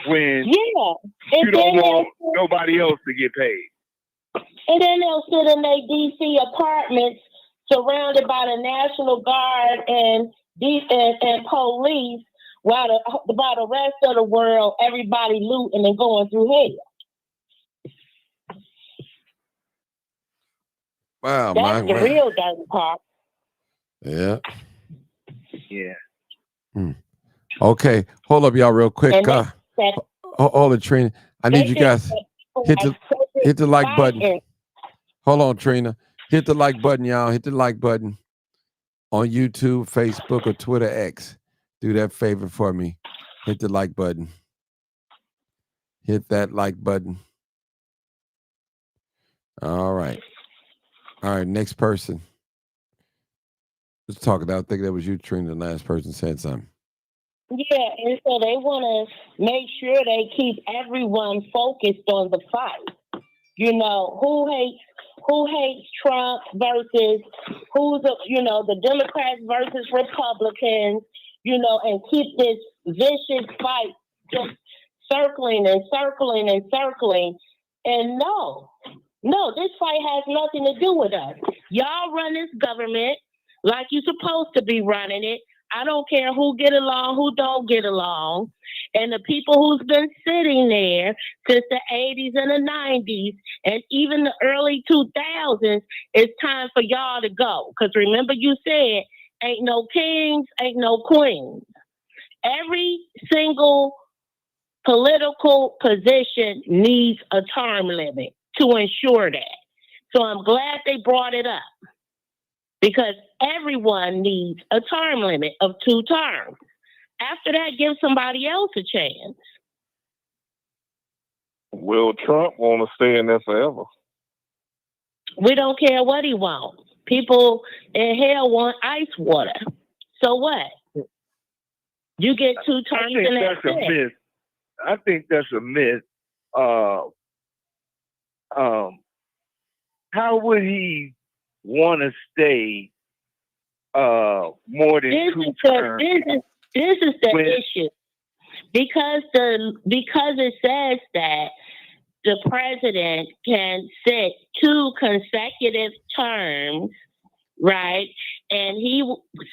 When you don't want nobody else to get paid. And then they'll sit in their DC apartments surrounded by the National Guard and police, while the rest of the world, everybody looting and going through hell. Wow, that's the real dirty part. Yeah. Yeah. Okay, hold up, y'all, real quick. And they said Hold it, Trina. I need you guys hit the like button. Hold on, Trina. Hit the like button, y'all. Hit the like button on YouTube, Facebook, or Twitter X. Do that favor for me. Hit the like button. Hit that like button. All right. All right, next person. Let's talk about. I think that was you, Trina. The last person said something. Yeah, and so they want to make sure they keep everyone focused on the fight. You know, who hates Trump versus the Democrats versus Republicans, and keep this vicious fight just circling and circling and circling. And no, this fight has nothing to do with us. Y'all run this government like you're supposed to be running it. I don't care who get along, who don't get along. And the people who's been sitting there since the 80s and the 90s and even the early 2000s, it's time for y'all to go. Because remember you said, ain't no kings, ain't no queens. Every single political position needs a term limit to ensure that. So I'm glad they brought it up. Because everyone needs a term limit of 2 terms. After that, give somebody else a chance. Will Trump want to stay in there forever? We don't care what he wants. People in hell want ice water. So what? You get 2 terms and that's a myth. I think that's a myth. How would he want to stay more than 2 terms? This is the issue. Because it says that the president can sit 2 consecutive terms, right? And he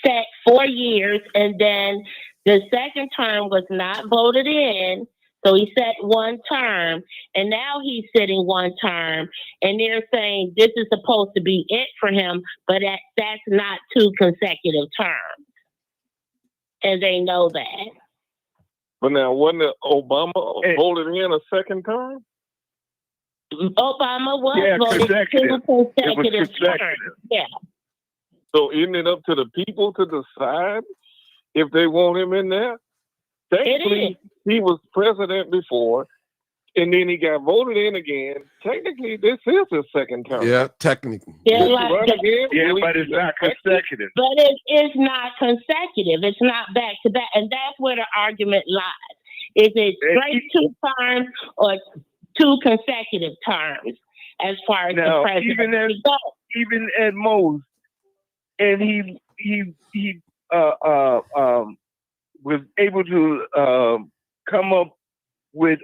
sat 4 years, and then the second term was not voted in. So he sat 1 term, and now he's sitting 1 term, and they're saying this is supposed to be it for him, but that's not 2 consecutive terms. And they know that. But now, wasn't it Obama voted in a second term? Obama was voted 2 consecutive terms. Yeah. So isn't it up to the people to decide if they want him in there? Technically, he was president before, and then he got voted in again. Technically, this is his second term. Yeah, technically. Yeah, but it's not consecutive. But it is not consecutive. It's not back to back, and that's where the argument lies. Is it straight 2 terms or 2 consecutive terms? As far as now, the president, even at most, and he was able to come up with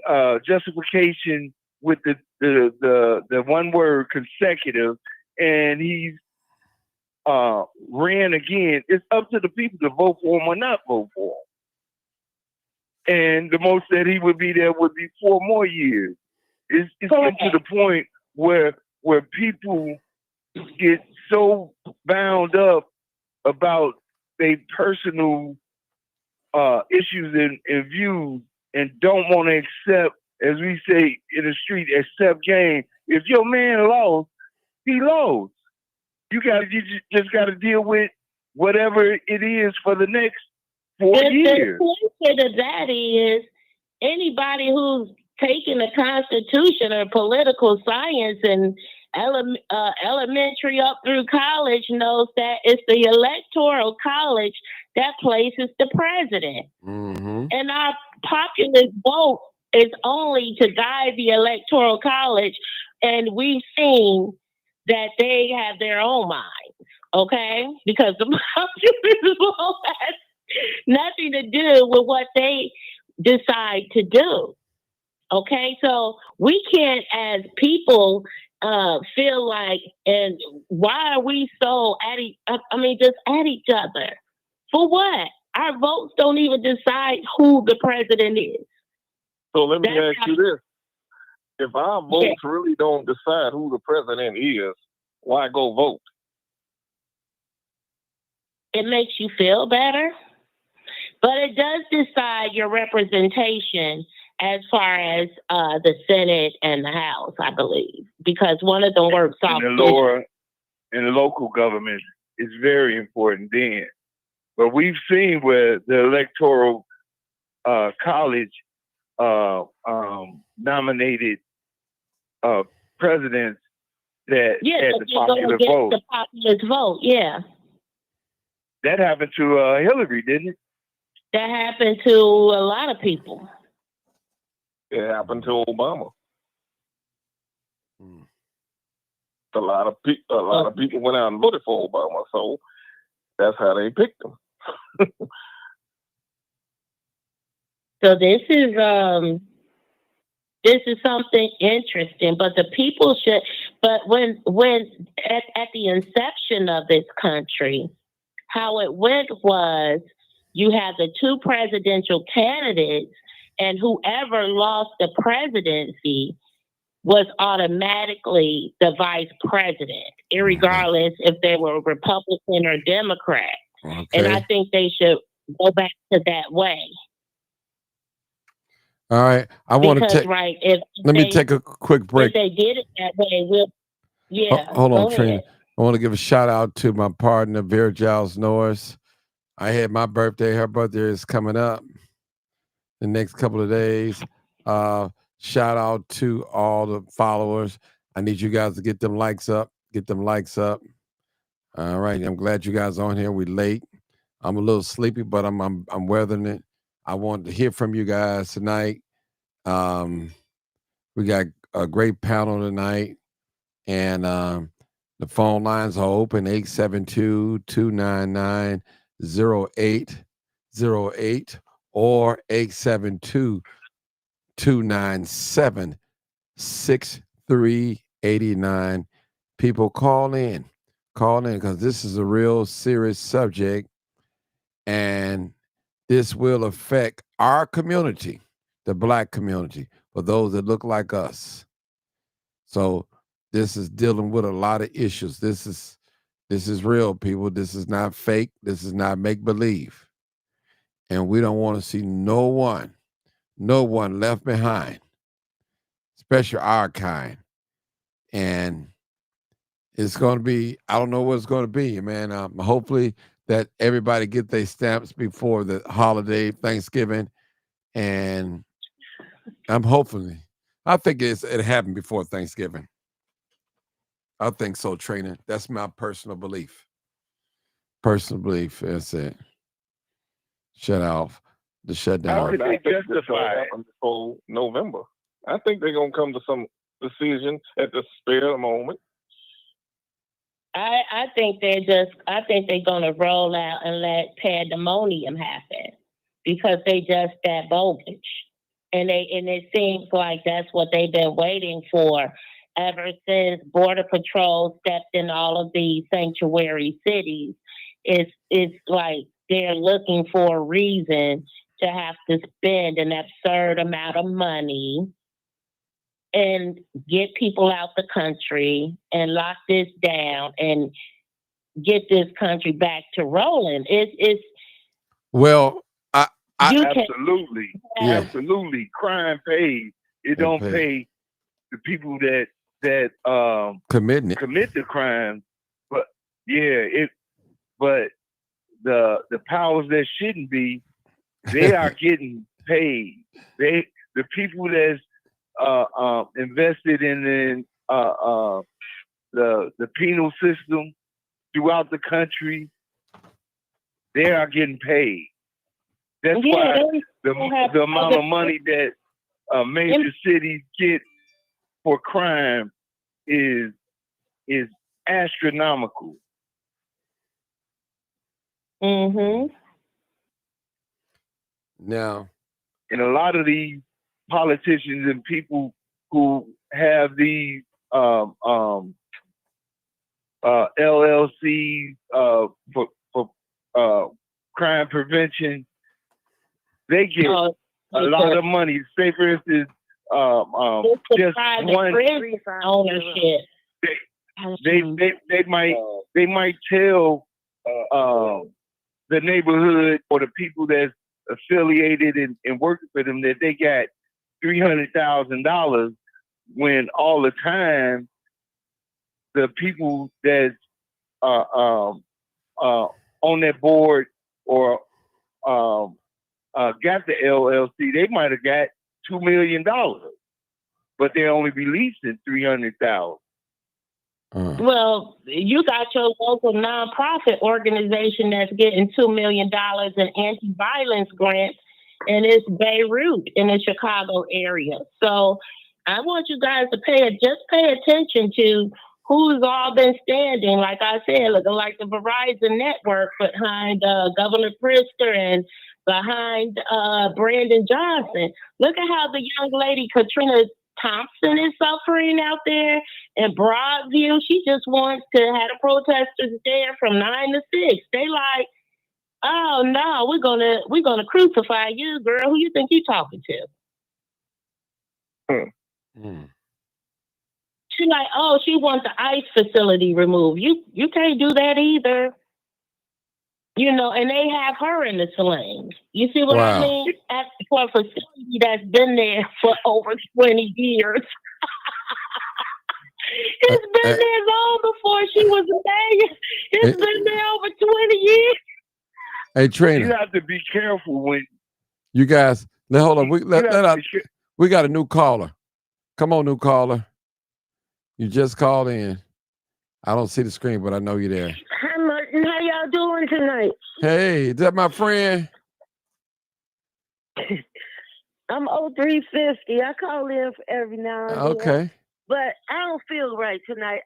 justification with the one word consecutive, and he's ran again. It's up to the people to vote for him or not vote for him. And the most that he would be there would be 4 more years. It's getting to the point where people get so bound up about their personal issues and views and don't want to accept, as we say in the street, accept game. If your man lost, he lost. You just got to deal with whatever it is for the next 4 years. The answer to that is anybody who's taking the Constitution or political science and elementary up through college knows that it's the Electoral College that places the president. Mm-hmm. And our populist vote is only to guide the Electoral College, and we've seen that they have their own minds, okay? Because the populist vote has nothing to do with what they decide to do, okay? So we can't, as people, feel like, and why are we so just at each other? For what? Our votes don't even decide who the president is. So let me ask you this. If our votes really don't decide who the president is, why go vote? It makes you feel better. But it does decide your representation as far as the Senate and the House, I believe, because one of them works off. And the local government is very important then. But we've seen where the electoral college nominated presidents that had the popular vote. The populist vote, yeah. That happened to Hillary, didn't it? That happened to a lot of people. It happened to Obama. Mm. A lot of people went out and voted for Obama, so that's how they picked him. So this is something interesting, but the people should. But when at the inception of this country, how it went was you had the two presidential candidates, and whoever lost the presidency was automatically the vice president, irregardless if they were Republican or Democrat. Okay. And I think they should go back to that way. All right. I want to take. Right. Let me take a quick break. If they did it that way, Hold on, Trina. I want to give a shout out to my partner, Vera Giles Norris. I had my birthday. Her birthday is coming up the next couple of days. Shout out to all the followers. I need you guys to get them likes up. Get them likes up. All right. I'm glad you guys are on here. We're late. I'm a little sleepy, but I'm weathering it. I want to hear from you guys tonight. We got a great panel tonight, and the phone lines are open, 872-299-0808 or 872-297-6389. People call in because this is a real serious subject, and this will affect our community, the Black community, for those that look like us. So this is dealing with a lot of issues. This is real, people. This is not fake. This is not make-believe. And we don't want to see no one left behind, especially our kind. And it's going to be, I don't know what it's going to be, man. Hopefully that everybody get their stamps before the holiday, Thanksgiving. And I'm hopefully, I think it happened before Thanksgiving. I think so, Trina. That's my personal belief. That's it. Shut off the shutdown. How could they justify it before November? I think they're gonna come to some decision at the spare of the moment. I think they're gonna roll out and let pandemonium happen because they just that bogus. And it seems like that's what they've been waiting for ever since Border Patrol stepped in all of these sanctuary cities. It's like they're looking for a reason to have to spend an absurd amount of money and get people out the country and lock this down and get this country back to rolling. Well, absolutely. Yeah. Absolutely. Crime pays. It don't pay the people that commit the crime. But but the powers that shouldn't be, they are getting paid. The people that's invested in the penal system throughout the country, they are getting paid. That's why the amount of money that major cities get for crime is astronomical. Mm-hmm. Now, and a lot of these politicians and people who have these LLCs for crime prevention, they get a lot of money. Say, for instance, just one ownership. They might tell the neighborhood or the people that's affiliated and working for them that they got $300,000 when all the time the people that on that board or got the LLC, they might have got $2 million, but they're only releasing $300,000. Well, you got your local nonprofit organization that's getting $2 million in anti-violence grants, and it's Beirut in the Chicago area. So I want you guys to just pay attention to who's all been standing, like I said, looking like the Verizon network behind Governor Pritzker and behind Brandon Johnson. Look at how the young lady Katrina Thompson is suffering out there in Broadview. She just wants to have the protesters there from 9 to 6. They like, oh no, we're gonna crucify you, girl. Who you think you talking to? She like, oh, she wants the ICE facility removed. You can't do that either. You know, and they have her in the sling. You see what I mean? For a facility that's been there for over 20 years. It's been there long before she was a mayor. It's been there over 20 years. Hey, Trina. You have to be careful when you guys. Hold on. We got a new caller. Come on, new caller. You just called in. I don't see the screen, but I know you're there. Hi, Martin. How y'all doing tonight? Hey, is that my friend? I'm 0350. I call in for every now and then. Okay. But I don't feel right tonight.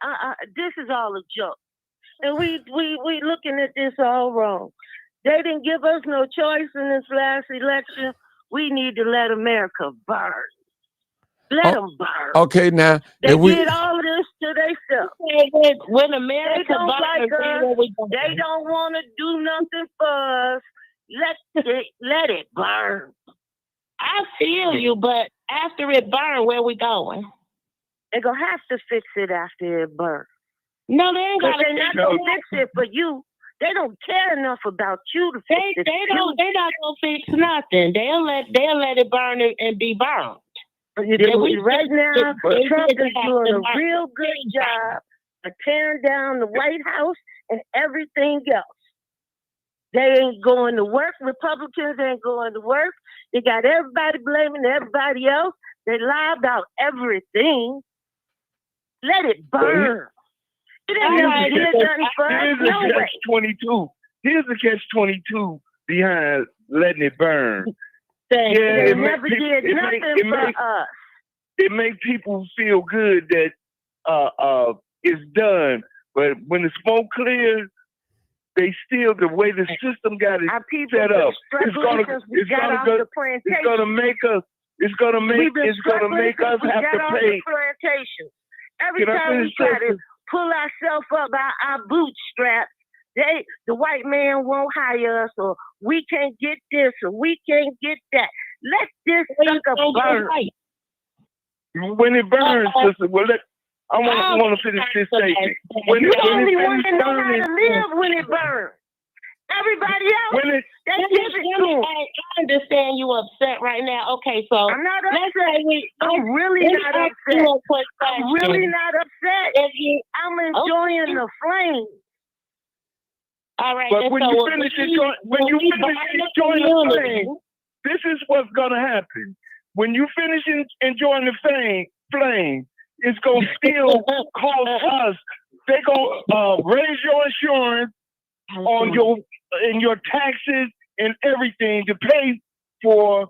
This is all a joke. And we looking at this all wrong. They didn't give us no choice in this last election. We need to let America burn. Let them burn. Okay, now they did all of this to themselves. When America they don't like us, they don't want to do nothing for us. Let it burn. I feel you, but after it burn, where we going? They're gonna have to fix it after it burns. No, they ain't gotta. They're not gonna fix it for you. They don't care enough about you to fix it. They're not gonna fix nothing. They'll let it burn and be burned. Right now, Trump is doing a real good job of tearing down the White House and everything else. They ain't going to work. Republicans ain't going to work. They got everybody blaming everybody else. They lie about everything. Let it burn. It ain't gonna get done for us. No way. 22. Here's the catch-22 behind letting it burn. They never did nothing for us. It makes people feel good that it's done, but when the smoke clears, they still the way the system got it set up. It's gonna make us have to pay. Every time we try to pull ourselves up by our bootstraps, the white man won't hire us, or we can't get this, or we can't get that. Let this sucker burn. When it burns, sister, I want to finish this statement. You only want to know how to live when it burns. Everybody else, I understand you upset right now. Okay, so I'm not upset. I'm really not upset. I'm really not upset. I'm enjoying the flames. All right. But when you finish enjoying the flame, this is what's gonna happen. When you finish enjoying the flame, it's gonna still cost us. They're gonna raise your insurance on your taxes and everything to pay for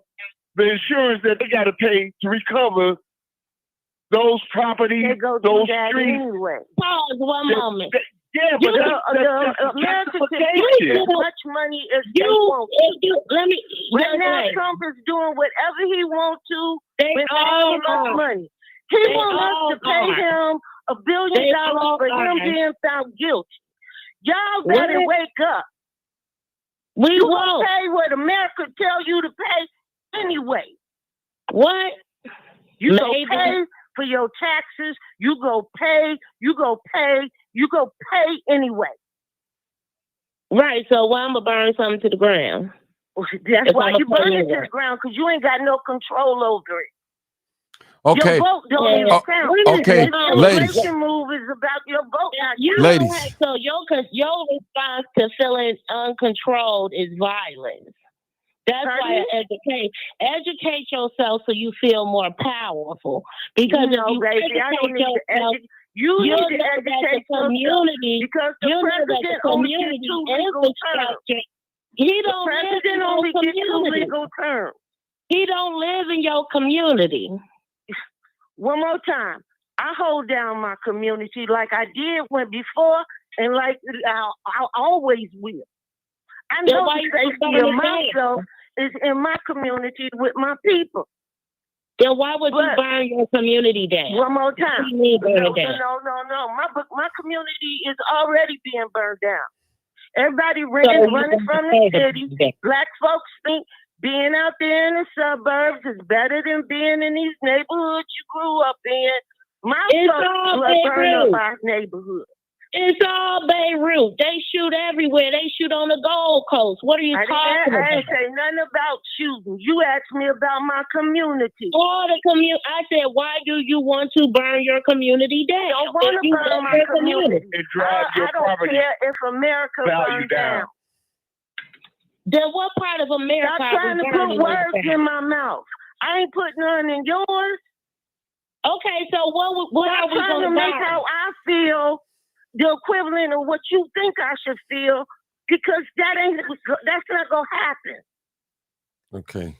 the insurance that they got to pay to recover those properties, those streets. Anyway. Pause one moment. But America can take as much money as they want. Right now, Trump is doing whatever he wants to with all that money. He wants us to pay him $1 billion for him being found guilty. Y'all better wake up. We won't pay what America tell you to pay anyway. What? You go pay for your taxes. You go pay anyway. Right. So why I'm gonna burn something to the ground? That's If why I'm you gonna tell burn you it to what. the ground, because you ain't got no control over it. Okay, Your vote don't even Oh, count. okay, This ladies. immigration move is about your vote. Not You you. don't Ladies. have, so your response to feeling uncontrolled is violence. That's Pardon why educate yourself so you feel more powerful. Because No, if you baby, I don't educate need to yourself, educate. You you'll need to know that educate the yourself, community, because the you'll know that the president only gets community 2 legal terms. infrastructure. He The don't live in president your only gets 2 community. legal terms. He don't live in your community. One more time. I hold down my community like I did when before, and like I always will. I Then know why the you safety burn of it down? myself is in my community with my people. Then why would you But- burn your community down? One more What do time. you mean burn No, it down? no. My community is already being burned down. Everybody So running you from the want to city. say Black folks think being out there in the suburbs is better than being in these neighborhoods you grew up in. My It's folks all grew up burning Beirut. up our neighborhood. It's all Beirut. They shoot everywhere. They shoot on the Gold Coast. What are you talking I about? ain't say nothing about shooting. You asked me about my community. All the community. I said, why do you want to burn your community down? I don't want If to you burn love my your community. It drives your I don't property care if America value burns down. down. Then what part of America Stop are trying we to burning put words down? in my mouth. I ain't putting none in yours. Okay, so what are Stop we trying going to to make burn? how I feel the equivalent of what you think I should feel, because that's not gonna happen. Okay.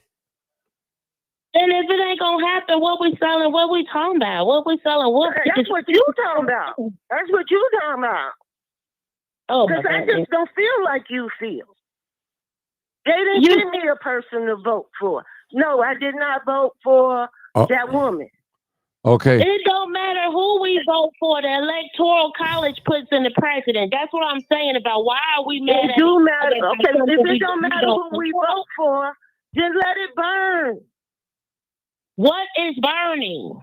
And if it ain't gonna happen, what we selling? What we talking about? What we selling? What? That's what you talking about. That's what you talking about. Oh my Because I God. just don't feel like you feel. They didn't You- give me a person to vote for. No, I did not vote for Oh, that woman. okay. It don't matter who we vote for. The Electoral College puts in the president. That's what I'm saying about why are we mad It at do matter. about Okay, something if we it don't matter don't who we support? vote for, then let it burn. What is burning?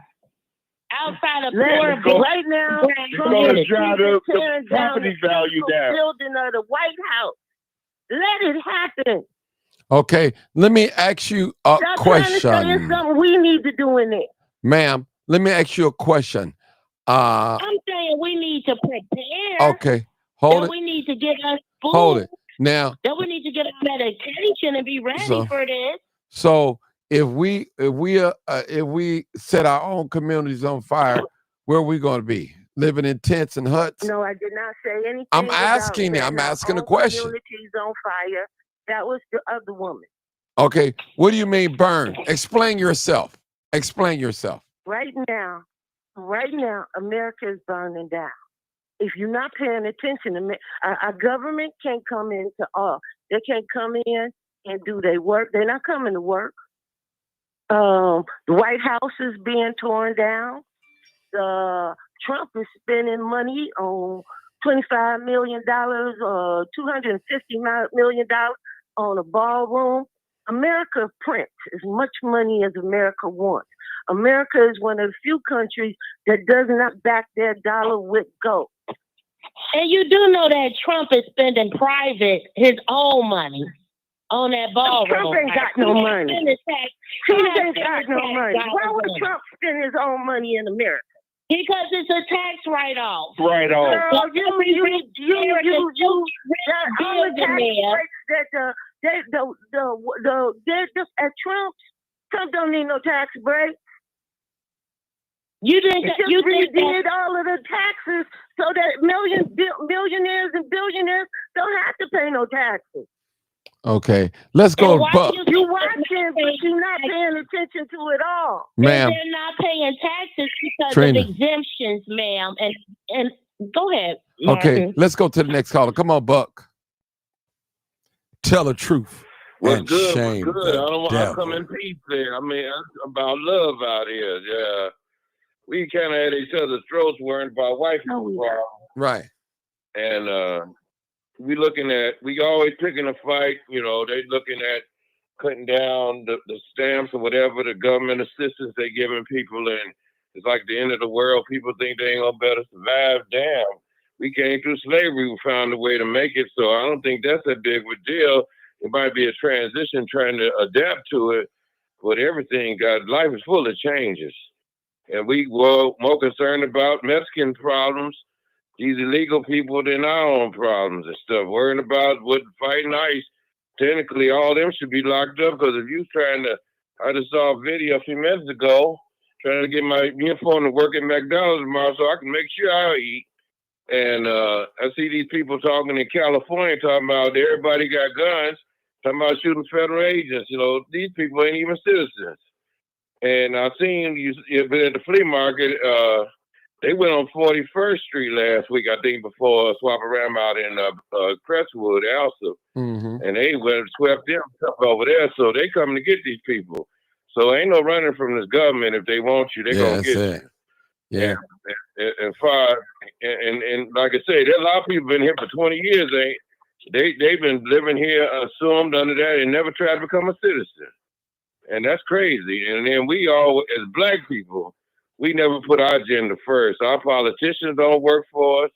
Outside of Let poor it go. Right now, It's going to drive the tearing down property the value physical down. building of the White House. Let it happen. Okay. Let me ask you a Stop trying to say it's question, something we need to do in it. ma'am. Let me ask you a question. I'm saying we need to prepare. Okay. Hold That it. we need to get us food. Hold it. Now, That we need to get our medication and be ready So- for this. so if we set our own communities on fire, where are we going to be? Living in tents and huts? No, I did not say anything. I'm about asking you. I'm setting our asking a own question. Communities on fire. That was the other woman. Okay. What do you mean burn? Explain yourself. Explain yourself. Right now, America is burning down. If you're not paying attention, our government can't come into all. They can't come in and do their work. They're not coming to work. The White House is being torn down. Trump is spending money on $25 million, $250 million on a ballroom. America prints as much money as America wants. America is one of the few countries that does not back their dollar with gold. And you do know that Trump is spending his own money on that ballroom. Trump ain't got no money. Trump Trump ain't got no money. Why would Trump spend his own money in America? Because it's a tax write-off. Right on. Girl, all the tax breaks that they're just at Trump don't need no tax break. You think It that just you think that redid all of the taxes so that millionaires and billionaires don't have to pay no taxes. Okay. Let's go And to why Buck. You watching, but you're not paying attention to it all. Ma'am. they're not paying taxes because Trina. of exemptions, ma'am. And go ahead, Okay. Martin. Let's go to the next caller. Come on, Buck. Tell the truth. What's and good? shame What's good? the I come devil. in peace there. I mean, it's about love out here. Yeah, we kind of at each other's throats worrying about white people problem, Right. and we always picking a fight. You know, they looking at cutting down the stamps or whatever, the government assistance they giving people, and it's like the end of the world. People think they ain't gonna better survive. Damn, we came through slavery. We found a way to make it, so I don't think that's a big of a deal. It might be a transition trying to adapt to it, but life is full of changes. And we were more concerned about Mexican problems, these illegal people, than our own problems and stuff. Worrying about what fighting ICE, technically all them should be locked up, because if you I just saw a video a few minutes ago, trying to get my uniform to work at McDonald's tomorrow so I can make sure I eat. And I see these people talking in California, talking about everybody got guns, talking about shooting federal agents. These people ain't even citizens. And I seen you've been at the flea market. They went on 41st Street last week, I think, before Swap Around out in Crestwood, also. Mm-hmm. And they went and swept them stuff over there. So they coming to get these people. So ain't no running from this government. If they want you, they gonna get you. Yeah. And like I say, there's a lot of people been here for 20 years. They've been living here assumed under that and never tried to become a citizen. And that's crazy. And then we all, as black people, we never put our agenda first. Our politicians don't work for us.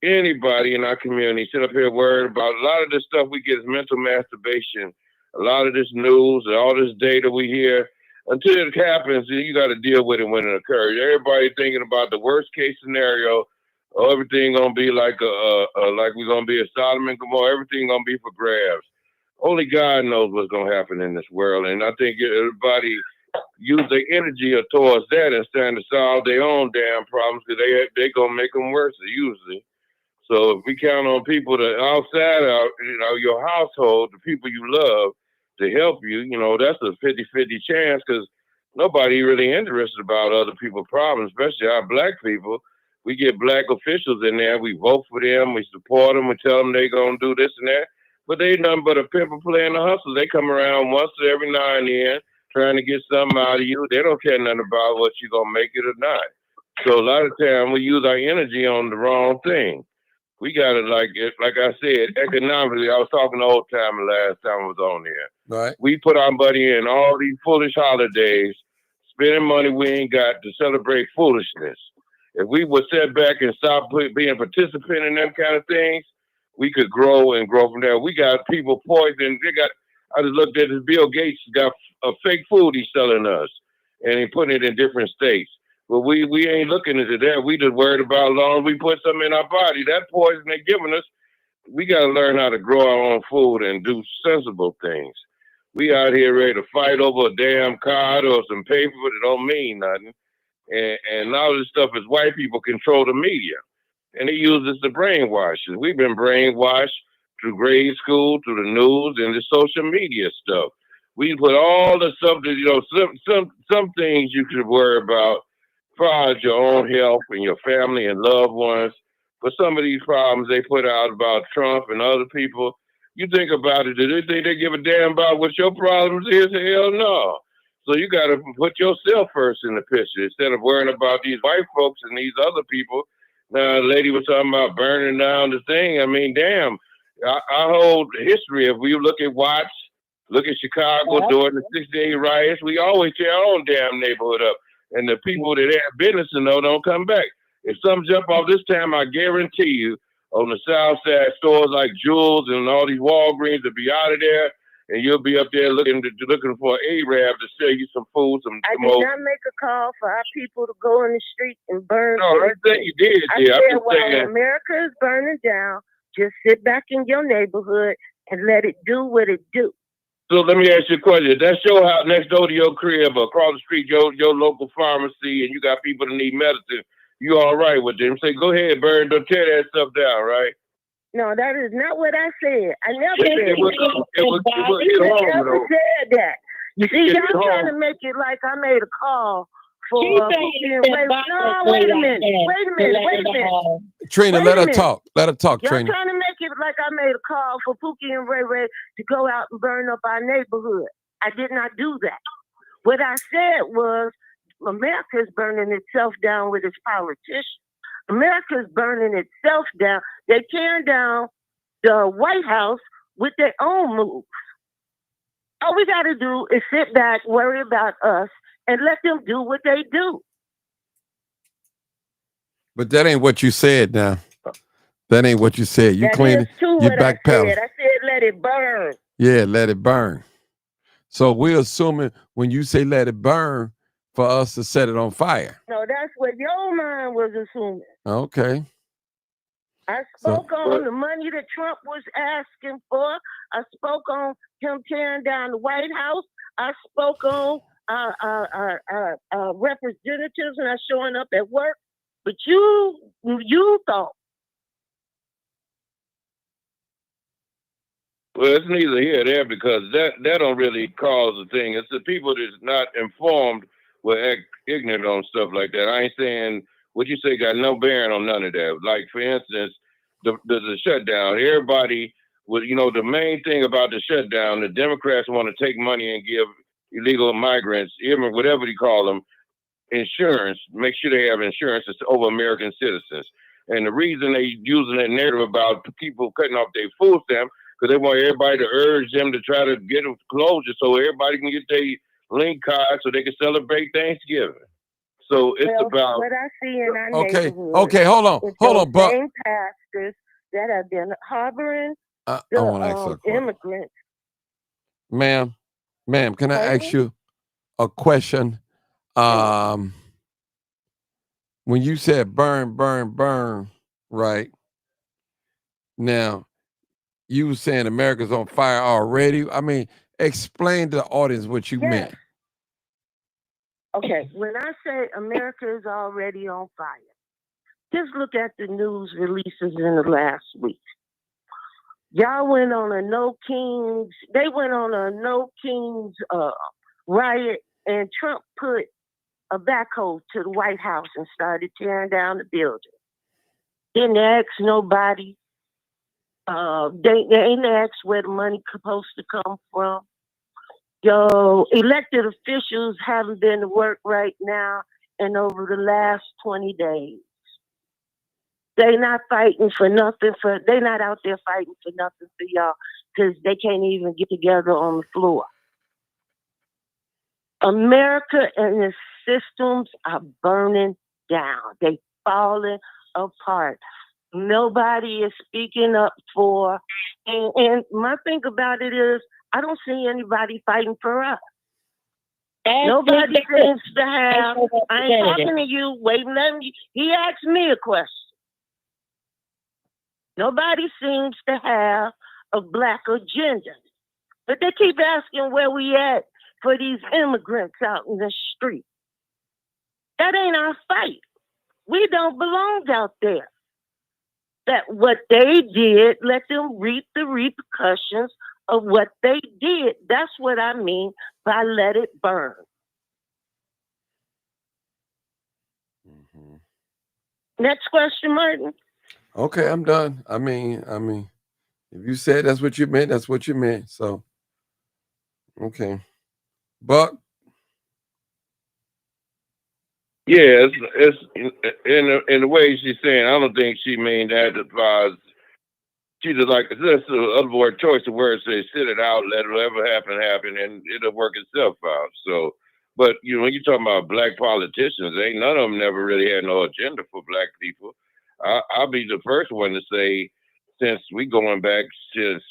Anybody in our community sit up here worried about a lot of this stuff we get is mental masturbation. A lot of this news and all this data we hear, until it happens, you got to deal with it when it occurs. Everybody thinking about the worst case scenario. Everything gonna be like like we're gonna be a Sodom and Gomorrah. Everything gonna be for grabs. Only God knows what's gonna happen in this world, and I think everybody use their energy towards that instead of solve their own damn problems, because they gonna make them worse usually. So if we count on people outside of your household, the people you love, to help you, that's a 50-50 chance, because nobody really interested about other people's problems, especially our black people. We get black officials in there, we vote for them, we support them, we tell them they're going to do this and that, but they nothing but a pimple playing the hustle. They come around once every now and then trying to get something out of you. They don't care nothing about what you're going to make it or not. So a lot of time we use our energy on the wrong thing. We got it like I said, economically. I was talking to old timer last time I was on here. Right. We put our money in all these foolish holidays, spending money we ain't got to celebrate foolishness. If we would sit back and stop being participant in them kind of things, we could grow and grow from there. We got people poisoned. I just looked at this. Bill Gates got a fake food he's selling us, and he putting it in different states. But we ain't looking into that. We just worried about as long as we put something in our body. That poison they're giving us, we got to learn how to grow our own food and do sensible things. We out here ready to fight over a damn card or some paper that don't mean nothing. And all this stuff is white people control the media. And they use this to brainwash us. We've been brainwashed through grade school, through the news, and the social media stuff. We put all the stuff that, some things you should worry about as far as your own health and your family and loved ones. But some of these problems they put out about Trump and other people, you think about it, do they think they give a damn about what your problems is? Hell no. So you got to put yourself first in the picture instead of worrying about these white folks and these other people. Now, the lady was talking about burning down the thing. I mean, damn, our whole history, if we look at Watts, look at Chicago during the 6-day riots, we always tear our own damn neighborhood up. And the people that have business to know don't come back. If some jump off this time, I guarantee you, on the south side, stores like Jewel's and all these Walgreens will be out of there, and you'll be up there looking for an Arab to sell you some food. I did not make a call for our people to go in the street and burn. No, I think you did. I said, while America is burning down, just sit back in your neighborhood and let it do what it do. So let me ask you a question. That's your house next door to your crib, across the street, your local pharmacy, and you got people that need medicine. You all right with them? Say, go ahead, burn, don't tear that stuff down, right? No, that is not what I said. I never said that. You see, y'all trying to make it like I made a call for Pookie and Ray. No, wait a minute. Trina, let her talk. Let her talk, Y'all Trina. trying to make it like I made a call for Pookie and Ray to go out and burn up our neighborhood. I did not do that. What I said was, America is burning itself down with its politicians. America is burning itself down. They're tearing down the White House with their own moves. All we got to do is sit back, worry about us, and let them do what they do. But that ain't what you said now. That ain't what you said. You that clean is too you what backpedal. I said let it burn. Yeah, let it burn. So we're assuming when you say let it burn for us to set it on fire. No, that's what your mind was assuming. Okay. I So spoke on the money that Trump was asking for. I spoke on him tearing down the White House. I spoke on representatives not showing up at work. But you thought. Well, it's neither here nor there because that don't really cause the thing. It's the people that's not informed will act ignorant on stuff like that. I ain't saying what you say got no bearing on none of that. Like for instance, the shutdown. Everybody was, the main thing about the shutdown, the Democrats want to take money and give illegal migrants, even whatever you call them, insurance. Make sure they have insurance over American citizens. And the reason they using that narrative about people cutting off their food stamp because they want everybody to urge them to try to get them closure so everybody can get their link card so they can celebrate Thanksgiving. So it's about what I see in our okay, neighborhood. okay, hold on, Buck. Same pastors that have been harboring I want to ask a immigrants. Ma'am, can I ask you a question? When you said burn, right? Now, you were saying America's on fire already. I mean, explain to the audience what you meant. Okay, when I say America is already on fire, just look at the news releases in the last week. Y'all went on a No Kings, they went on a No Kings riot, and Trump put a backhoe to the White House and started tearing down the building. Didn't ask nobody. They ain't asked where the money supposed to come from. Yo, elected officials haven't been to work right now and over the last 20 days. They not fighting for nothing they not out there fighting for nothing for y'all because they can't even get together on the floor. America and its systems are burning down. They falling apart. Nobody is speaking up for, and my thing about it is, I don't see anybody fighting for us. Nobody seems to have. I ain't talking to you. Wait, he asked me a question. Nobody seems to have a black agenda, but they keep asking where we at for these immigrants out in the street. That ain't our fight. We don't belong out there. That what they did, let them reap the repercussions of what they did. That's what I mean by let it burn. Next question, Martin. Okay, I'm done. I mean, if you said that's what you meant, that's what you meant. So, okay, Buck. Yeah, it's in the way she's saying. I don't think she mean that as she's just like that's the other word choice of words. Say sit it out, let whatever happen, and it'll work itself out. So, but when you're talking about black politicians, ain't none of them never really had no agenda for black people. I'll be the first one to say, since we going back since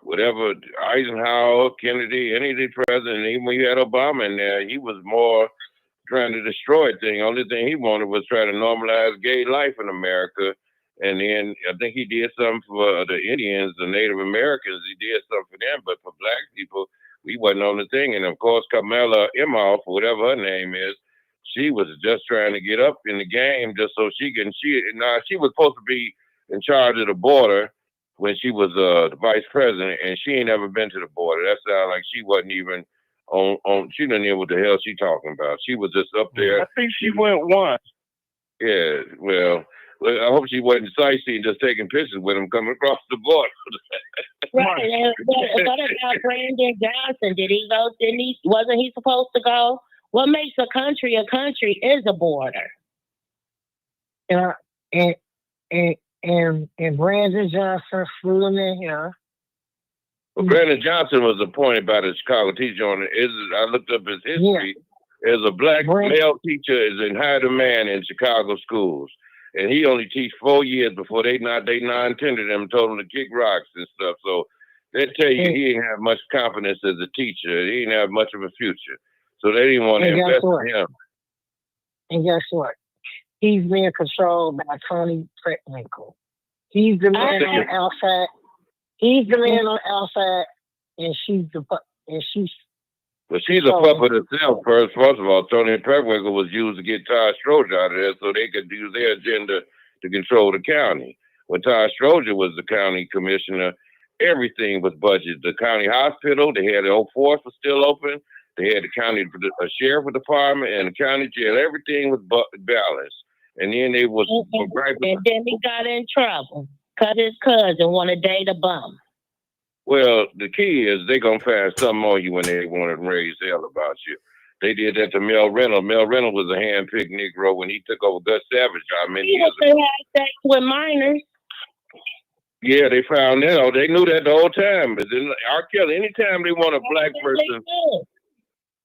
whatever Eisenhower, Kennedy, any of the presidents, even when you had Obama in there, he was more trying to destroy things. Only thing he wanted was try to normalize gay life in America. And then I think he did something for the Indians, the Native Americans. He did something for them, but for black people, we wasn't on the thing. And of course, Kamala Imhoff, whatever her name is, she was just trying to get up in the game just so she was supposed to be in charge of the border when she was the vice president, and she ain't ever been to the border. That sounds like she wasn't even on she didn't know what the hell she talking about. She was just up there. I think she went once. Yeah, well, I hope she wasn't sightseeing, just taking pictures with him coming across the border. Right. What about Brandon Johnson? Did he go? Wasn't he supposed to go? What makes a country is a border. And Brandon Johnson flew him in here. Well, Brandon Johnson was appointed by the Chicago teacher I looked up his history. As a black male teacher is in high demand in Chicago schools. And he only teach 4 years before they non-tendered him and told him to kick rocks and stuff. So They tell you he didn't have much confidence as a teacher. He didn't have much of a future. So they didn't want to And guess invest what? in him. And guess what? He's being controlled by Tony Preckwinkle. He's the man on the outside. He's the man on the outside, and she's But she's a puppet herself. First of all, Tony Preckwinkle was used to get Todd Stroger out of there so they could use their agenda to control the county. When Todd Stroger was the county commissioner, everything was budgeted. The county hospital, they had the old force was still open. They had the county sheriff department and the county jail. Everything was balanced. And then they was and then he got in trouble because his cousin wanted to date a bum. Well, the key is they gonna find something on you when they want to raise hell about you. They did that to Mel Reynolds. Mel Reynolds was a hand-picked Negro when he took over Gus Savage job many years ago. They had sex with minors. Yeah, they found that out. They knew that the whole time. But then R. Kelly, anytime they want a black person,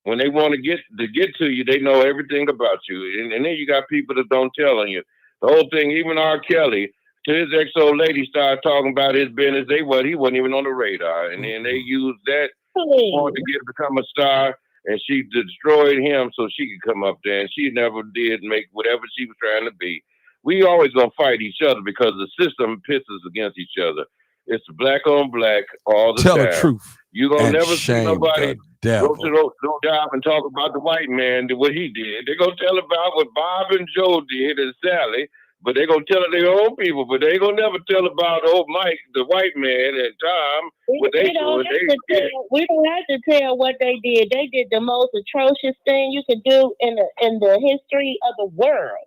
when they want to get to you, they know everything about you. And then you got people that don't tell on you. The whole thing, even R. Kelly, to his ex-old lady started talking about his business. He wasn't even on the radar. And then they used that to become a star. And she destroyed him so she could come up there. And she never did make whatever she was trying to be. We always gonna fight each other because the system pits us against each other. It's black on black all the time. Tell the truth. You gonna and never see nobody devil. go to no job and talk about the white man, what he did. They're gonna tell about what Bob and Joe did and Sally, but they're gonna tell it their own people, but they gonna never tell about old Mike, the white man, and Tom, what they did. We don't have to tell what they did. They did the most atrocious thing you could do in the history of the world.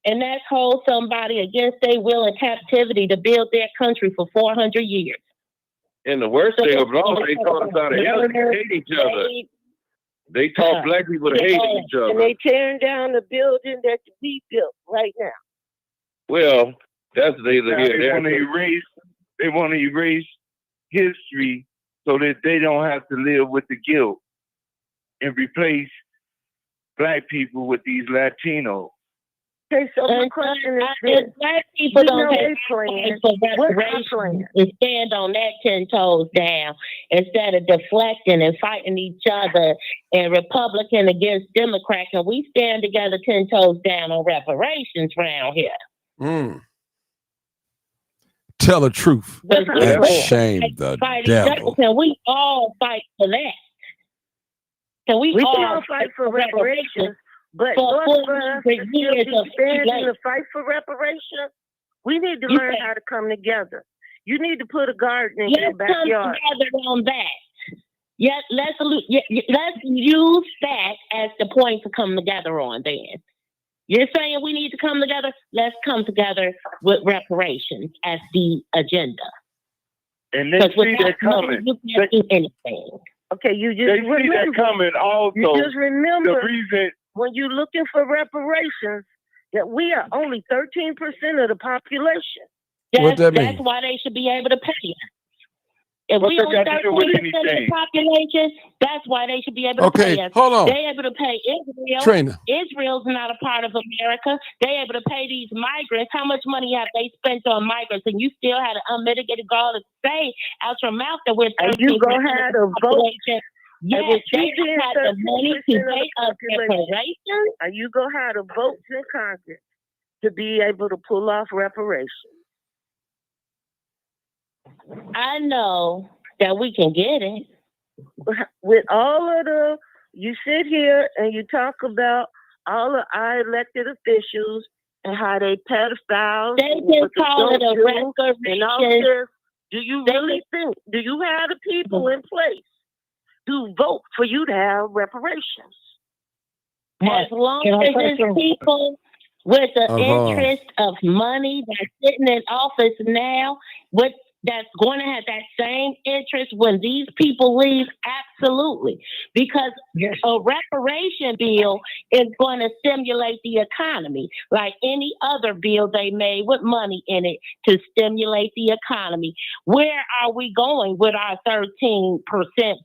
And that's hold somebody against their will in captivity to build their country for 400 years. And the worst thing of all, they taught us how to hate each other. They taught black people to hate each other. And they tearing down the building that we built right now. Well, that's neither here nor there. They want to erase history so that they don't have to live with the guilt and replace black people with these Latinos. Okay, so my question is this. Black people don't have for reparations and stand on that 10 toes down instead of deflecting and fighting each other and Republican against Democrat. And we stand together 10 toes down on reparations around here. Tell the truth and shame the devil. Can we all fight for that? Can we all fight for reparations? But for years of standing to fight for reparations, we need to learn how to come together. You need to put a garden in your backyard. Let's come together on that. Yes, let's use that as the point to come together on. Then you're saying we need to come together. Let's come together with reparations as the agenda. And they see that coming. You can't do anything. Okay, you just they see that coming. Also, you just remember the reason. When you're looking for reparations, that we are only 13% of the population. That's why they should be able to pay us. If we only 13% of the population, that's why they should be able to pay us. Hold on. They're able to pay Israel. Trina. Israel's not a part of America. They're able to pay these migrants. How much money have they spent on migrants? And you still had an unmitigated gall to say out your mouth that we're 13% Are you going to have a vote? Yes, they had the money to pay us reparations. Are you going to have the votes in Congress to be able to pull off reparations? I know that we can get it. With all of you sit here and you talk about all of our elected officials and how they pedophiles. They just call it a reparation. Do you really think, do you have the people in place to vote for you to have reparations? As long as there's people with the interest of money that's sitting in office now, that's going to have that same interest when these people leave, absolutely. Because a reparation bill is going to stimulate the economy, like any other bill they made with money in it to stimulate the economy. Where are we going with our 13%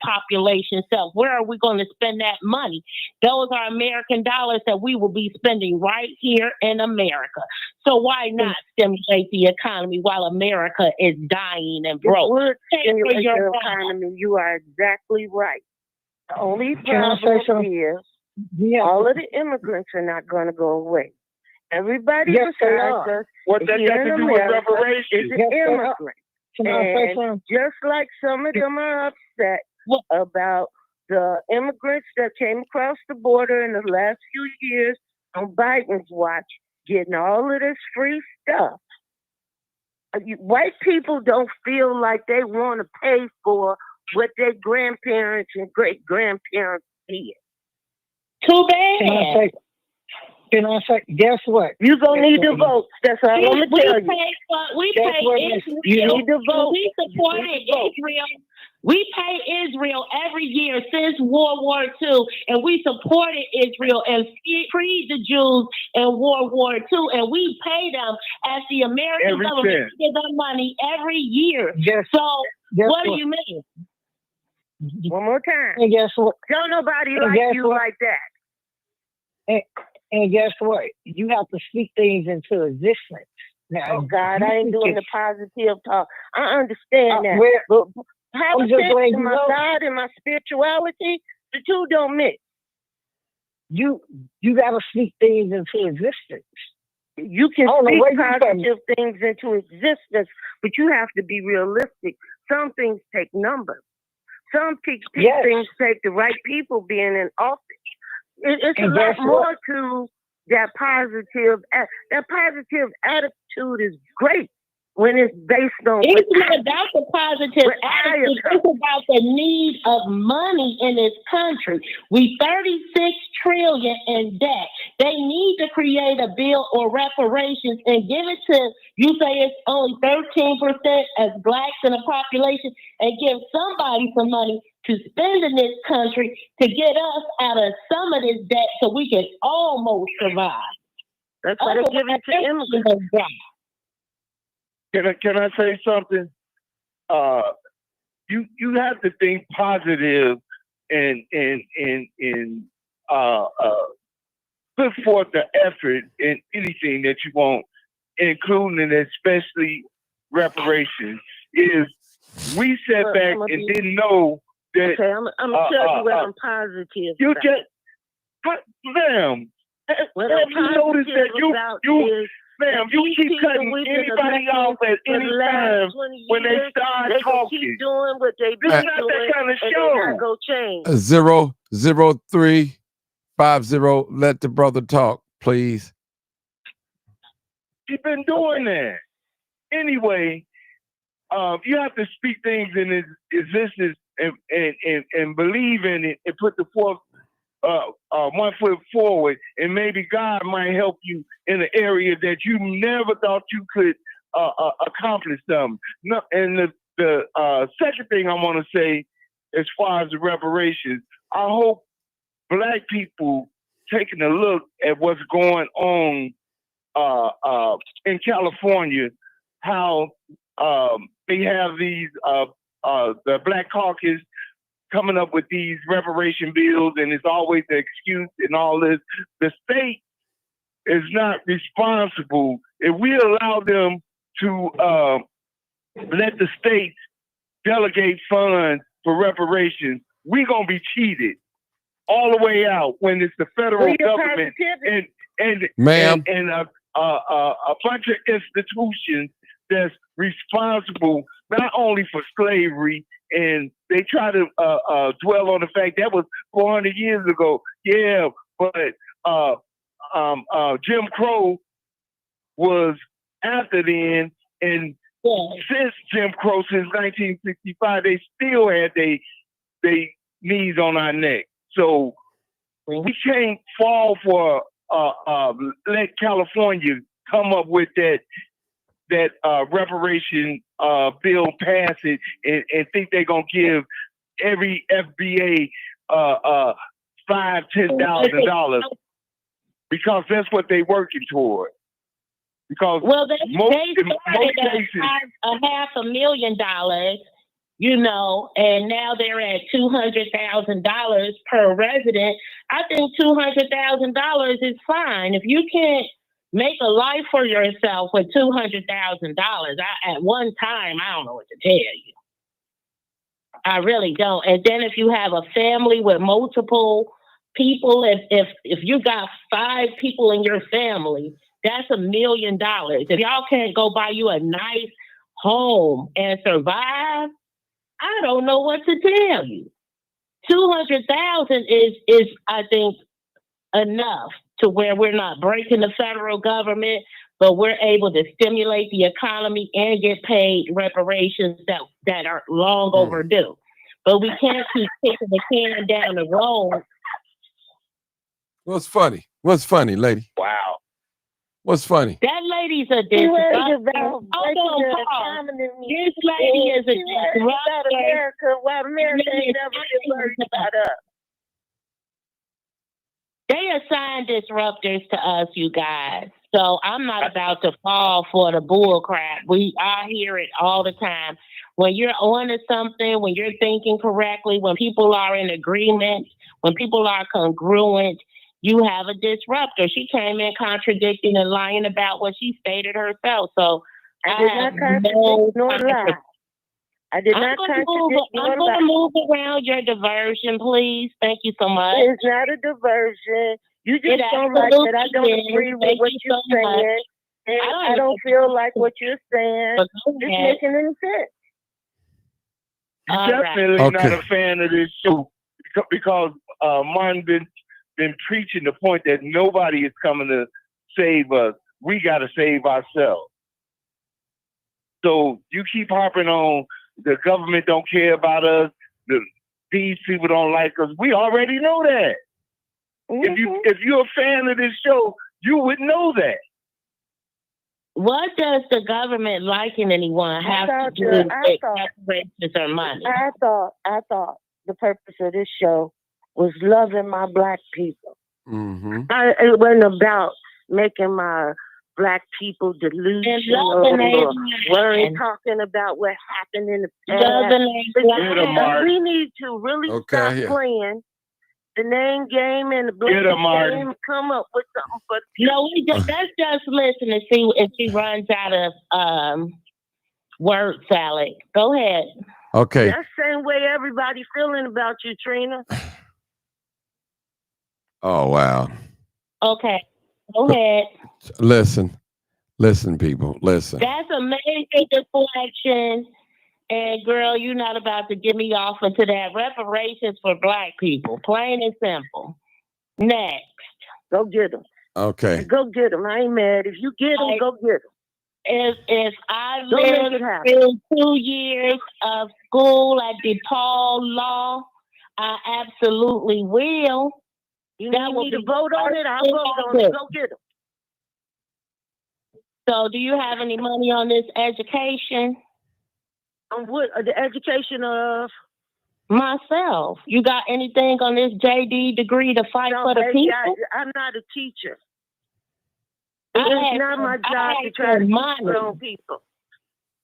population self? Where are we going to spend that money? Those are American dollars that we will be spending right here in America. So why not stimulate the economy while America is dying? dying and It broke. would Pay for stimulate your the ride. economy. You are exactly right. The only Can I say problem something? is Yeah. all of the immigrants are not going to go away. Everybody Yes, they besides are. us What that here got in to do with America is reparations? an Yes, they are. immigrant. Can I say And something? just like some of them are upset Well- about the immigrants that came across the border in the last few years on Biden's watch, getting all of this free stuff. White people don't feel like they want to pay for what their grandparents and great grandparents did. Too Can I bad. say? Guess what? You gonna need to vote. That's all I'm gonna We tell you. Guess pay what? Israel. You need to vote. We supported You need to vote. Israel. We pay Israel every year since World War II, and we supported Israel and freed the Jews in World War II, and we pay them as the American Every government cent. give them money every year. Guess So guess what do you mean? One more time. And guess what? Don't nobody And like guess you what? like that. And guess what? You have to speak things into existence. Now, Oh God, I ain't you doing can- the positive talk. I understand that. where- But have I'm just faith letting in you my know. God and my spirituality. The two don't mix. you got to speak things into existence. You can I don't know speak where you from. positive things into existence, but you have to be realistic. Some things take numbers. Some Yes. things take the right people being in office. It's a And lot guess what? more to that positive. That positive attitude is great when it's based on. It's not about the positive But attitude. It's about the need of money in this country. We 36 trillion in debt. They need to create a bill or reparations and give it to, you say it's only 13% as blacks in the population, and give somebody some money to spend in this country to get us out of some of this debt so we can almost survive. That's why they give it to immigrants. Can I say something? You have to think positive and put forth the effort in anything that you want, including and especially reparations. Is we sat Well, back I'ma and be- didn't know that Okay, I'm gonna tell you what I'm positive you about. just, ma'am. What Have I'm you noticed that positive about is ma'am, you these keep people cutting we've been anybody electing off at for any the last time 20 when they years, start they gonna talking. keep doing what they This been is not doing, that kind of and they're not show. gonna change. 00350. Let the brother talk, please. She's been doing that. Anyway, you have to speak things in existence and believe in it and put the fourth 1 foot forward, and maybe God might help you in an area that you never thought you could accomplish something. No, and the second thing I want to say, as far as the reparations, I hope Black people taking a look at what's going on in California, how they have these the Black Caucus coming up with these reparation bills, and it's always the excuse and all this. The state is not responsible. If we allow them to let the states delegate funds for reparations, we're gonna be cheated all the way out when it's the federal Well, your government positivity- and Ma'am. and a bunch of institutions that's responsible not only for slavery, and they try to dwell on the fact that was 400 years ago. Yeah, but Jim Crow was after then, and since Jim Crow, since 1965, they still had they knees on our neck. So we can't fall for let California come up with that reparation bill, pass it, and think they're gonna give every FBA $5,000-$10,000 because that's what they're working toward. Because Well, they in most started cases, at $500,000, you know, and now they're at $200,000 per resident. I think $200,000 is fine. If you can't make a life for yourself with $200,000. At one time, I don't know what to tell you. I really don't. And then if you have a family with multiple people, if you got 5 people in your family, that's $1 million. If y'all can't go buy you a nice home and survive, I don't know what to tell you. 200,000 is I think enough to where we're not breaking the federal government, but we're able to stimulate the economy and get paid reparations that are long overdue. But we can't keep kicking the can down the road. What's funny? What's funny, lady? Wow. What's funny? That lady's a She worried disruptor. about Hold breaking on, the Paul. economy. This lady is a She worried about disruptor. America, while America ain't never been worried about us. They assign disruptors to us, you guys. So I'm not about to fall for the bull crap. I hear it all the time. When you're on to something, when you're thinking correctly, when people are in agreement, when people are congruent, you have a disruptor. She came in contradicting and lying about what she stated herself. So I did not contradict nor lie. I did not contradict nor I'm going lie. to move around your diversion, please. Thank you so much. It's not a diversion. You just It don't like that I don't absolutely agree is. with Thank what you you're so much. saying. And I I don't don't feel like what you're saying But is go ahead. making any sense. All right. Definitely Okay. not a fan of this show because Martin been preaching the point that nobody is coming to save us. We got to save ourselves. So you keep harping on the government don't care about us. These people don't like us. We already know that. If you're a fan of this show, you would know that. What does the government liking anyone have to do with reparations or money? I thought the purpose of this show was loving my black people. Mm-hmm. It wasn't about making my black people delusional or worrying, talking about what happened in the past. We need to really stop playing the name game and the black game. Come up with something for let's just listen and see if she runs out of word salad. Go ahead. Okay. That's the same way everybody feeling about you, Trina. Oh, wow. Okay. Go ahead. Listen, people, listen. That's a major deflection. And girl, you're not about to get me off into that. Reparations for black people. Plain and simple. Next. Go get them. Okay. Go get them. I ain't mad. If you get them, go get them. If I live through 2 years of school at DePaul Law, I absolutely will. You need me to vote on it? I'll vote on it. Go get them. So do you have any money on this education? On what? The education of? Myself. You got anything on this JD degree to fight for the people? I'm not a teacher. It's not my job to try to teach on people.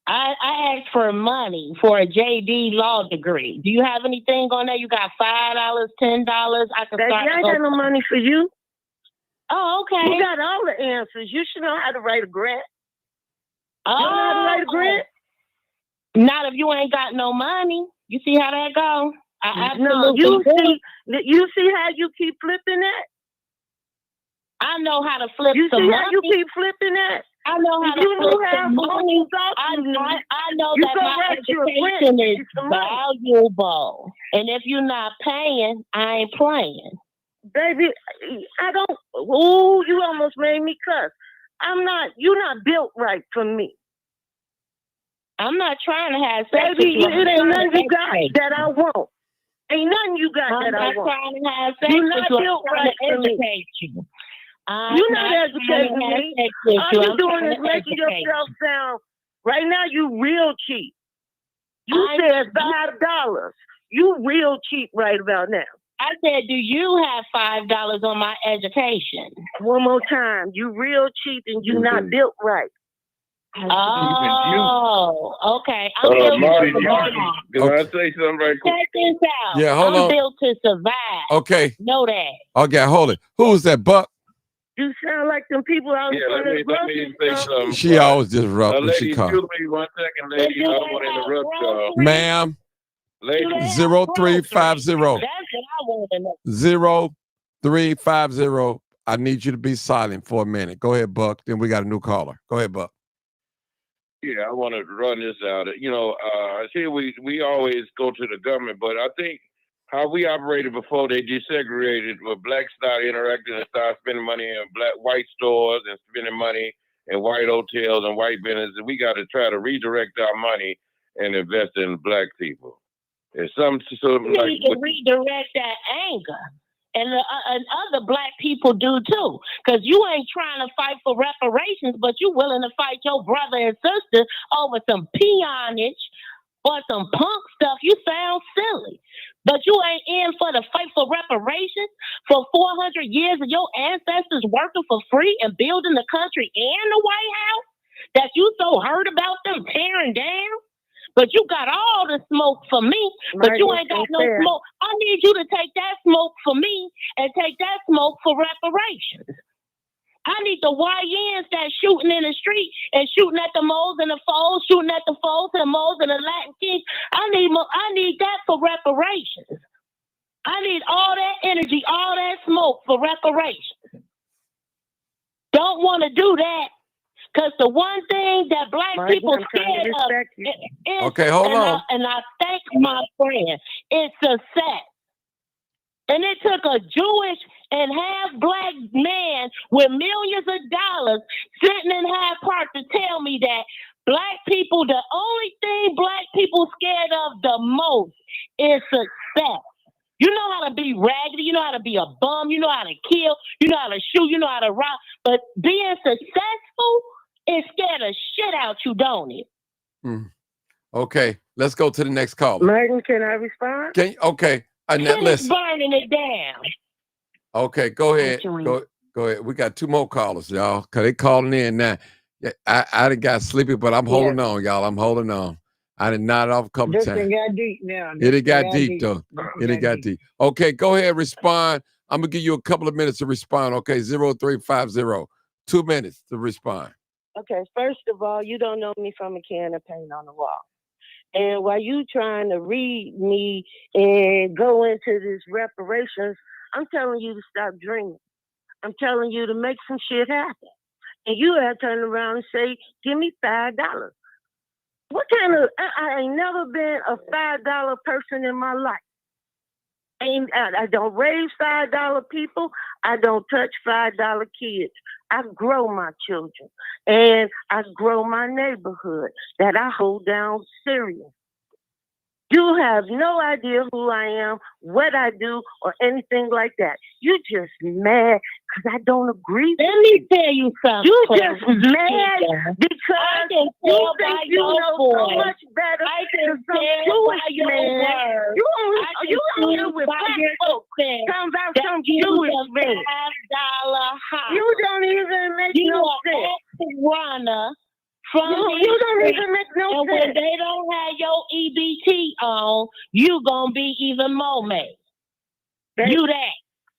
I asked for money for a JD law degree. Do you have anything on there? You got $5, $10? I can start. I ain't got no money for you. Oh, okay. You got all the answers. You should know how to write a grant. Oh. You know how to write a grant? Not if you ain't got no money. You see how that go? No, you see how you keep flipping that? I know how to flip you some see money. How you keep flipping that? I know how to flip some money. I know that my education is valuable. And if you're not paying, I ain't playing. Baby, I don't. Ooh, you almost made me cuss. You're not built right for me. I'm not trying to have sex Baby, with you. It ain't nothing you got that I want. Ain't nothing you got that I want. I'm not trying to have sex You're with not you. built right for me. You. You're not educating me. All you're doing is making yourself sound. Right now, you real cheap. You said $5. You real cheap right about now. I said, do you have $5 on my education? One more time. You real cheap and you not built right. Oh, okay. Martin, can I say something right quick? Check this out. Yeah, hold on. I'm built to survive. Okay. Know that. Okay, hold it. Who was that, Buck? You sound like them people out in Yeah, front of the let me grocery say store. something. She always disrupt when she Lady, calls. excuse me 1 second, lady. I don't want to interrupt y'all. Ma'am, Lady, 0350 That's what I want to know. 0350. I need you to be silent for a minute. Go ahead, Buck. Then we got a new caller. Go ahead, Buck. yeah, I want to run this out. You know, here we always go to the government, but I think how we operated before they desegregated, where blacks started interacting and started spending money in white stores and spending money in white hotels and white businesses, we got to try to redirect our money and invest in black people. It's something You like need to redirect that anger. And other black people do too. Because you ain't trying to fight for reparations, but you willing to fight your brother and sister over some peonage or some punk stuff. You sound silly. But you ain't in for the fight for reparations for 400 years of your ancestors working for free and building the country and the White House that you so heard about them tearing down. But you got all the smoke for me, but you ain't got no smoke. I need you to take that smoke for me and take that smoke for reparations. I need the YNs that shooting in the street and shooting at the moles and the foes, shooting at the foes and moles and the Latin Kings. I need that for reparations. I need all that energy, all that smoke for reparations. Don't want to do that. Because the one thing that black people scared of is, okay, hold on. And I thank my friend, it's success. And it took a Jewish and half black man with millions of dollars sitting in Hyde Park to tell me that black people, the only thing black people scared of the most is success. You know how to be raggedy, you know how to be a bum, you know how to kill, you know how to shoot, you know how to rob, but being successful, it scared the shit out you, don't it? Okay, let's go to the next caller. Martin, can I respond? Okay, Annette, Finish burning it down. Okay, go ahead. Go ahead. We got 2 more callers, y'all, because they calling in now. I done got sleepy, but I'm holding on, y'all. I'm holding on. I did nod off a couple This times. thing got deep now. It got deep, though. It got deep. Okay, go ahead, respond. I'm going to give you a couple of minutes to respond. Okay, 0350. 2 minutes to respond. Okay, first of all, you don't know me from a can of paint on the wall. And while you trying to read me and go into this reparations, I'm telling you to stop dreaming. I'm telling you to make some shit happen. And you have to turn around and say, give me $5. What kind of, I ain't never been a $5 person in my life. I don't raise $5 people. I don't touch $5 kids. I grow my children and I grow my neighborhood that I hold down serious. You have no idea who I am, what I do, or anything like that. You just mad because I don't agree. Let me tell you something. You just mad because you think you know so much better than some Jewish man. You don't know with black folks. Talking about some Jewish man. You don't even make no sense. You don't even make no sense. And when they don't have your EBT on, you gonna be even more mad. You that.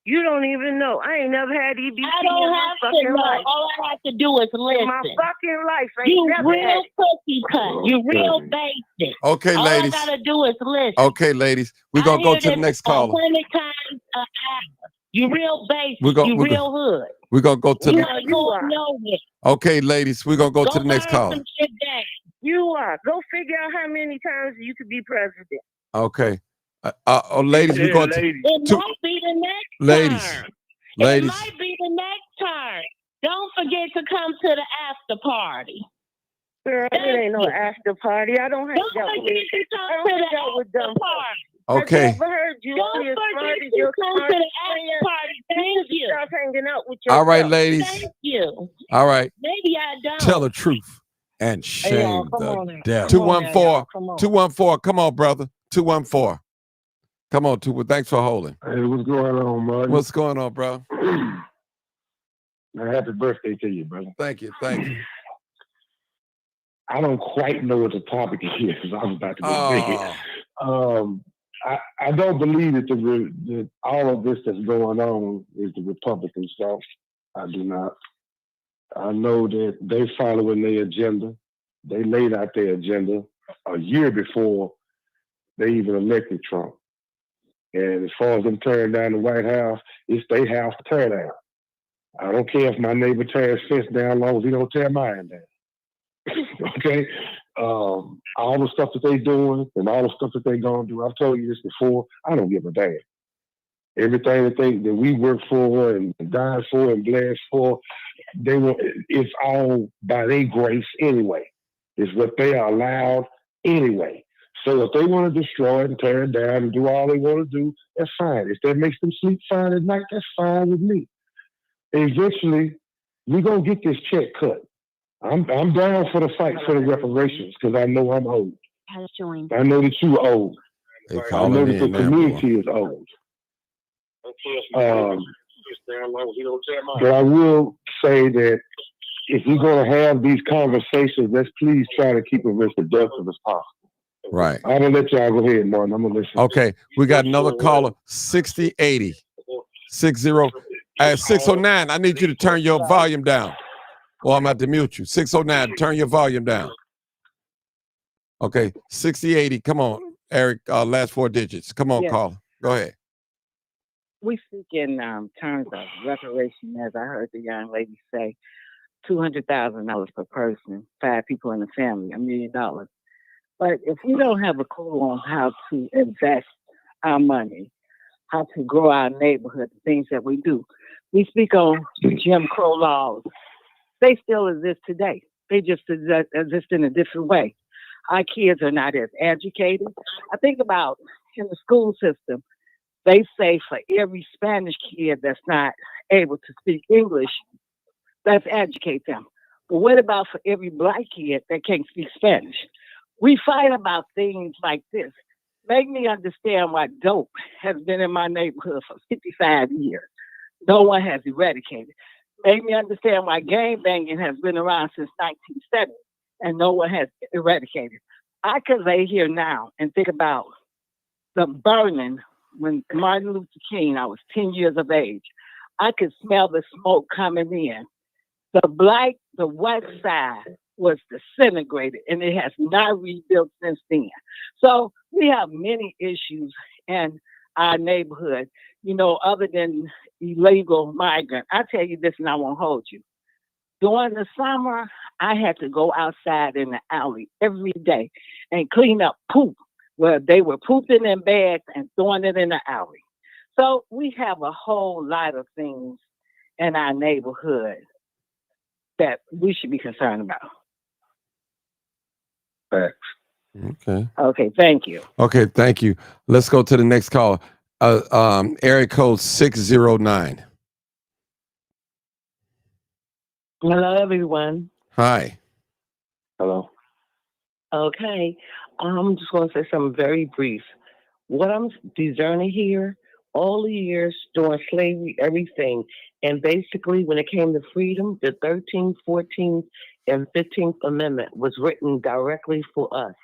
You don't even know. I ain't never had EBT I don't in my have fucking to know. life. All I have to do is listen. In my fucking life. You real cookie cut. You real basic. Okay, all ladies. All I gotta do is listen. Okay, ladies. We're gonna go to the next caller. 100 times an hour. You real basic. You real hood. We're gonna go to Okay, ladies, we're gonna go to the next caller. You are. Go figure out how many times you could be president. Okay. Ladies, we're going to It might be the next turn. Ladies. It might be the next turn. Don't forget to come to the after party. Girl, it ain't no after party. I don't hang out with them. Okay. I never heard you. Don't forget to come to the after party. Thank you. Stop hanging out with yourself. All right, ladies. Thank you. All right. Maybe I don't. Tell the truth and shame the devil. 214. Come on, brother. 214. Come on, thanks for holding. Hey, what's going on, Martin? What's going on, bro? Happy birthday to you, brother. Thank you. Thank you. I don't quite know what the topic is because I was about to go big. I don't believe that all of this that's going on is the Republican stuff. I do not. I know that they following their agenda. They laid out their agenda a year before they even elected Trump. And as far as them tearing down the White House, it's their house to tear down. I don't care if my neighbor tears his fence down, as long as he don't tear mine down. Okay? All the stuff that they doing and all the stuff that they gonna do, I've told you this before, I don't give a damn. Everything that we work for and died for and blessed for, it's all by their grace anyway. It's what they are allowed anyway. So if they want to destroy it and tear it down and do all they want to do, that's fine. If that makes them sleep fine at night, that's fine with me. Eventually, we're going to get this check cut. I'm down for the fight for the reparations because I know I'm old. Has joined. I know that you're old. They I calling know that the in now, boy. community is old. But I will say that if we're going to have these conversations, let's please try to keep them as productive as possible. Right. I'm going to let y'all go ahead, Martin. I'm going to listen. Okay. We got another caller, 6080. 609. I need you to turn your volume down. Or I'm about to mute you. 609, turn your volume down. Okay. 6080. Come on, Eric. Last 4 digits. Come on, Yes. caller. Go ahead. We speak in terms of reparation, as I heard the young lady say, $200,000 per person, 5 people in the family, $1 million. But if we don't have a clue on how to invest our money, how to grow our neighborhood, the things that we do, we speak on Jim Crow laws. They still exist today. They just exist in a different way. Our kids are not as educated. I think about in the school system, they say for every Spanish kid that's not able to speak English, let's educate them. But what about for every Black kid that can't speak Spanish? We fight about things like this. Make me understand why dope has been in my neighborhood for 55 years. No one has eradicated. Make me understand why gang banging has been around since 1970 and no one has eradicated. I could lay here now and think about the burning when Martin Luther King, I was 10 years of age. I could smell the smoke coming in. The white side was disintegrated and it has not rebuilt since then. So we have many issues in our neighborhood, other than illegal migrant. I tell you this and I won't hold you. During the summer, I had to go outside in the alley every day and clean up poop where they were pooping in bags and throwing it in the alley. So we have a whole lot of things in our neighborhood that we should be concerned about. Facts. Okay. Okay, thank you. Okay, thank you. Let's go to the next caller. Area code 609. Hello, everyone. Hi. Hello. Okay, I'm just going to say something very brief. What I'm discerning here, all the years during slavery, everything, and basically when it came to freedom, the 13th, 14th, and 15th Amendment was written directly for us.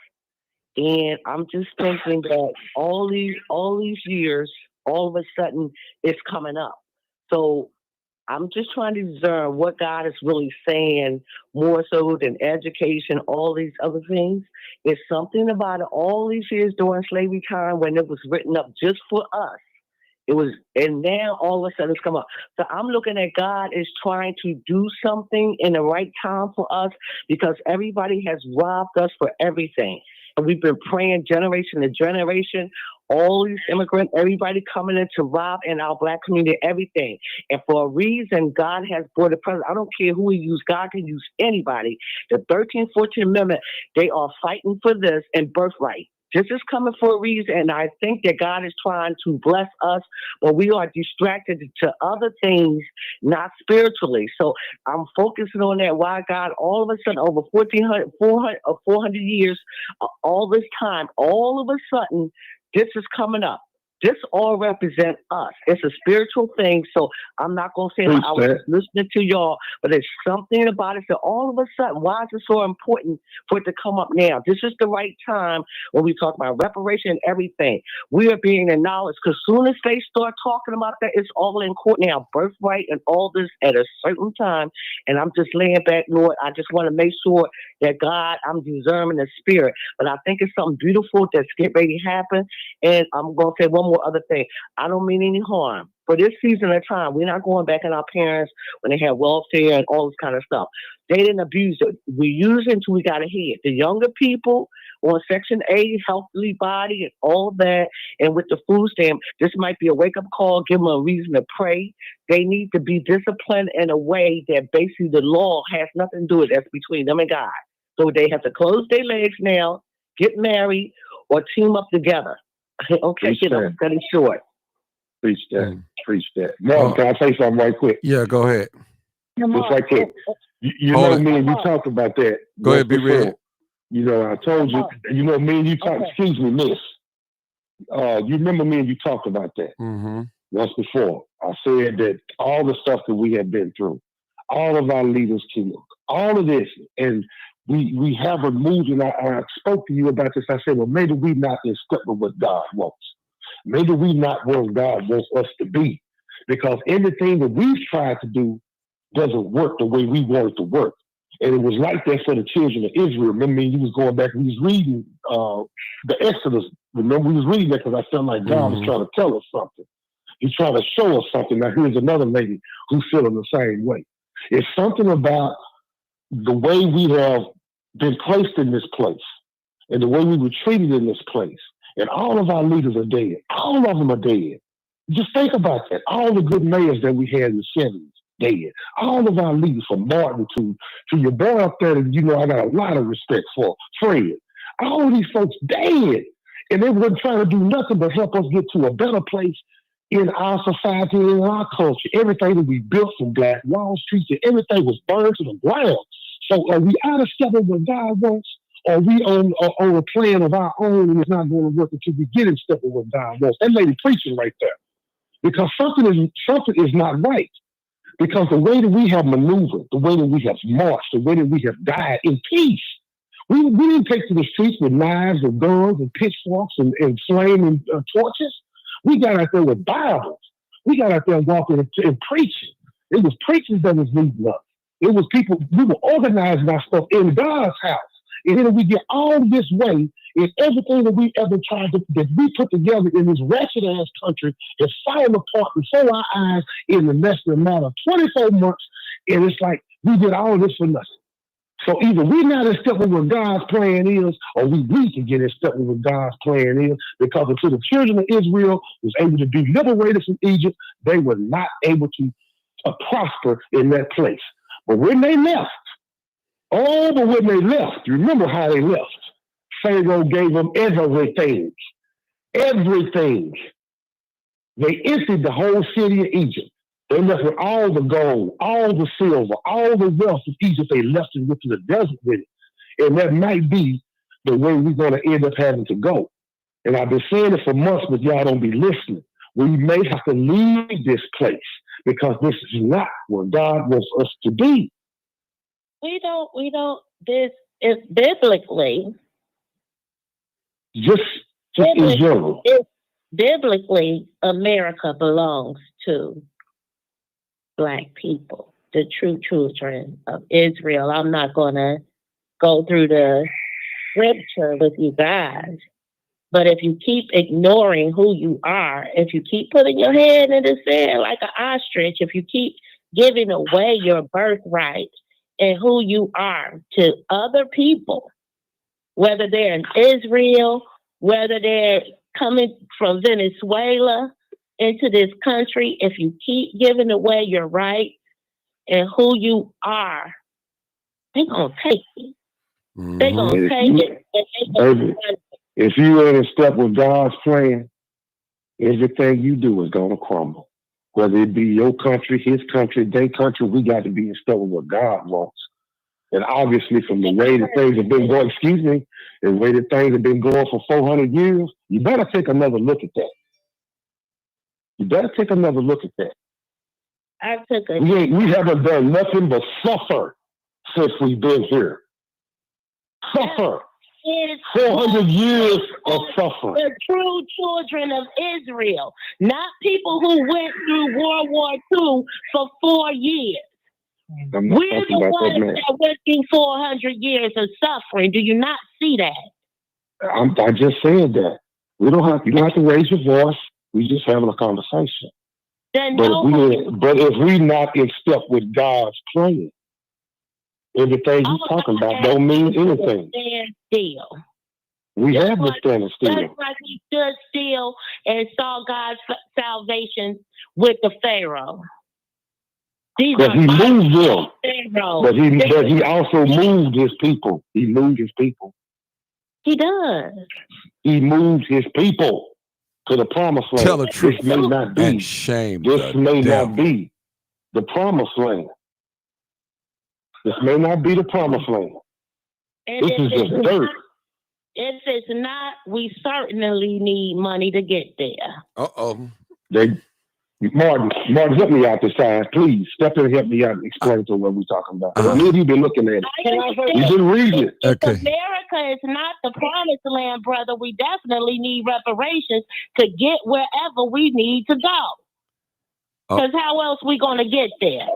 And I'm just thinking that all these years, all of a sudden, it's coming up. So I'm just trying to discern what God is really saying, more so than education, all these other things. It's something about it all these years during slavery time when it was written up just for us. It was, and now all of a sudden it's come up. So I'm looking at God is trying to do something in the right time for us because everybody has robbed us for everything. And we've been praying generation to generation, all these immigrants, everybody coming in to rob in our Black community, everything. And for a reason, God has brought the president. I don't care who he used. God can use anybody. The 13th, 14th Amendment, they are fighting for this and birthright. This is coming for a reason, and I think that God is trying to bless us, but we are distracted to other things, not spiritually. So I'm focusing on that. Why God, all of a sudden, over 400 years, all this time, all of a sudden, this is coming up. This all represents us. It's a spiritual thing. So I'm not going to say I was listening to y'all, but there's something about it that all of a sudden, why is it so important for it to come up now? This is the right time when we talk about reparation and everything. We are being acknowledged because soon as they start talking about that, it's all in court now, birthright and all this at a certain time. And I'm just laying back, Lord. I just want to make sure that God, I'm discerning the spirit. But I think it's something beautiful that's getting ready to happen. And I'm going to say one more other thing. I don't mean any harm. For this season of time, we're not going back on our parents when they had welfare and all this kind of stuff. They didn't abuse it. We use it until we got ahead. The younger people on Section 8, healthy body and all that, and with the food stamp, this might be a wake-up call, give them a reason to pray. They need to be disciplined in a way that basically the law has nothing to do with it. That's between them and God. So they have to close their legs now, get married, or team up together. Okay, cut it short. Preach that. Preach that. Mark, can I say something right quick? Yeah, go ahead. Just right quick. You know, me and you talked about that. Go ahead, be real. You know, I told you, you know, me and you talked, excuse me, miss. You remember me and you talked about that once before. I said that all the stuff that we have been through, all of our leaders killed, all of this, and we haven't moved, and I spoke to you about this. I said, well, maybe we not in step with what God wants. Maybe we not where God wants us to be. Because everything that we've tried to do doesn't work the way we want it to work. And it was like that for the children of Israel. Remember, you was going back, we was reading the Exodus. Remember, we was reading that because I felt like God was trying to tell us something. He's trying to show us something. Now, here's another lady who's feeling the same way. It's something about the way we have been placed in this place and the way we were treated in this place. And all of our leaders are dead. All of them are dead. Just think about that. All the good mayors that we had in the 70s, dead. All of our leaders, from Martin to your boy up there, that you know I got a lot of respect for, Fred. All of these folks dead. And they weren't trying to do nothing but help us get to a better place in our society and in our culture. Everything that we built from Black Wall Street, and everything was burned to the ground. So are we out of step with what God wants? Or are we on a plan of our own and it's not going to work until we get in step with what God wants? That lady preaching right there. Because something is not right. Because the way that we have maneuvered, the way that we have marched, the way that we have died in peace, we didn't take to the streets with knives and guns and pitchforks and flaming torches. We got out there with Bibles. We got out there walking and preaching. It was preachers that was leading us. It was people, we were organizing our stuff in God's house. And then we get all this way, and everything that we ever tried to, that we put together in this wretched ass country is falling apart before our eyes in the less than a matter of 24 months. And it's like we did all this for nothing. So either we're not in step with what God's plan is, or we need to get in step with what God's plan is, because until the children of Israel was able to be liberated from Egypt, they were not able to prosper in that place. But when they left, you remember how they left. Pharaoh gave them everything. Everything. They emptied the whole city of Egypt. They left with all the gold, all the silver, all the wealth of Egypt. They left and went to the desert with it. And that might be the way we're going to end up having to go. And I've been saying it for months, but y'all don't be listening. We may have to leave this place because this is not where God wants us to be. We don't, this is biblically. Just in general. Biblically, America belongs to Black people, the true children of Israel. I'm not going to go through the scripture with you guys, but if you keep ignoring who you are, if you keep putting your head in the sand like an ostrich, if you keep giving away your birthright and who you are to other people, whether they're in Israel, whether they're coming from Venezuela into this country, if you keep giving away your right and who you are, they're going to take it. They're going to take it. Baby, if you ain't in step with God's plan, everything you do is going to crumble. Whether it be your country, his country, their country, we got to be in step with what God wants. And obviously, from the way that things have been going, the way that things have been going for 400 years, you better take another look at that. You better take another look at that. I took a We haven't done nothing but suffer since we've been here. Suffer. It's 400 years of suffering. the true children of Israel, not people who went through World War II for 4 years. I'm not We're talking the about that ones man. that went through 400 years of suffering. Do you not see that? I just said that. You don't have to raise your voice. We just having a conversation. Then But nobody. if we not in step with God's plan, everything he's talking about don't mean anything. Stand still. We Just have been like- standing still. Just like he stood still and saw God's salvation with the Pharaoh. These But are he mighty moved them. Pharaohs. But he also moved his people. He moved his people. He does. He moved his people to the promised land. Tell the truth This may not be. and shame This the may devil. not be the promised land. This may not be the promised land. And This if is just it's dirt. not- If it's not, we certainly need money to get there. Uh-oh. Martin, help me out this time. Please step in and help me out and explain to what we're talking about. Uh-huh. Me and you been looking at it. I understand. We've been reading it. If Okay. America is not the promised land, brother, we definitely need reparations to get wherever we need to go. Oh. Because how else we going to get there?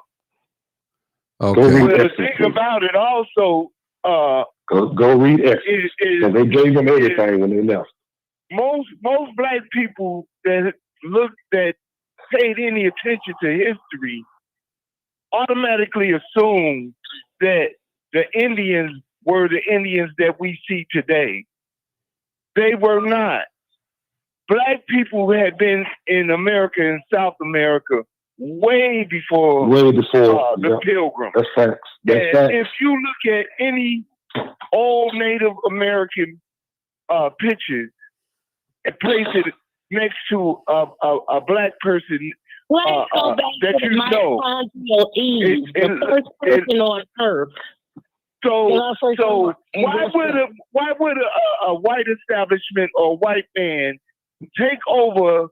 Go Okay. read Well, the Exodus. thing about it also, Go read Exodus. is They gave them everything when they left. most black people that paid any attention to history automatically assume that the Indians were the Indians that we see today. They were not. Black people had been in America and South America way before the Pilgrims. That's facts. That's And facts. if you look at any old Native American pictures and place it next to a black person, Let's go back that to you know. mitochondrial Eve, It- the first person on Earth. so why would a white establishment or white man take over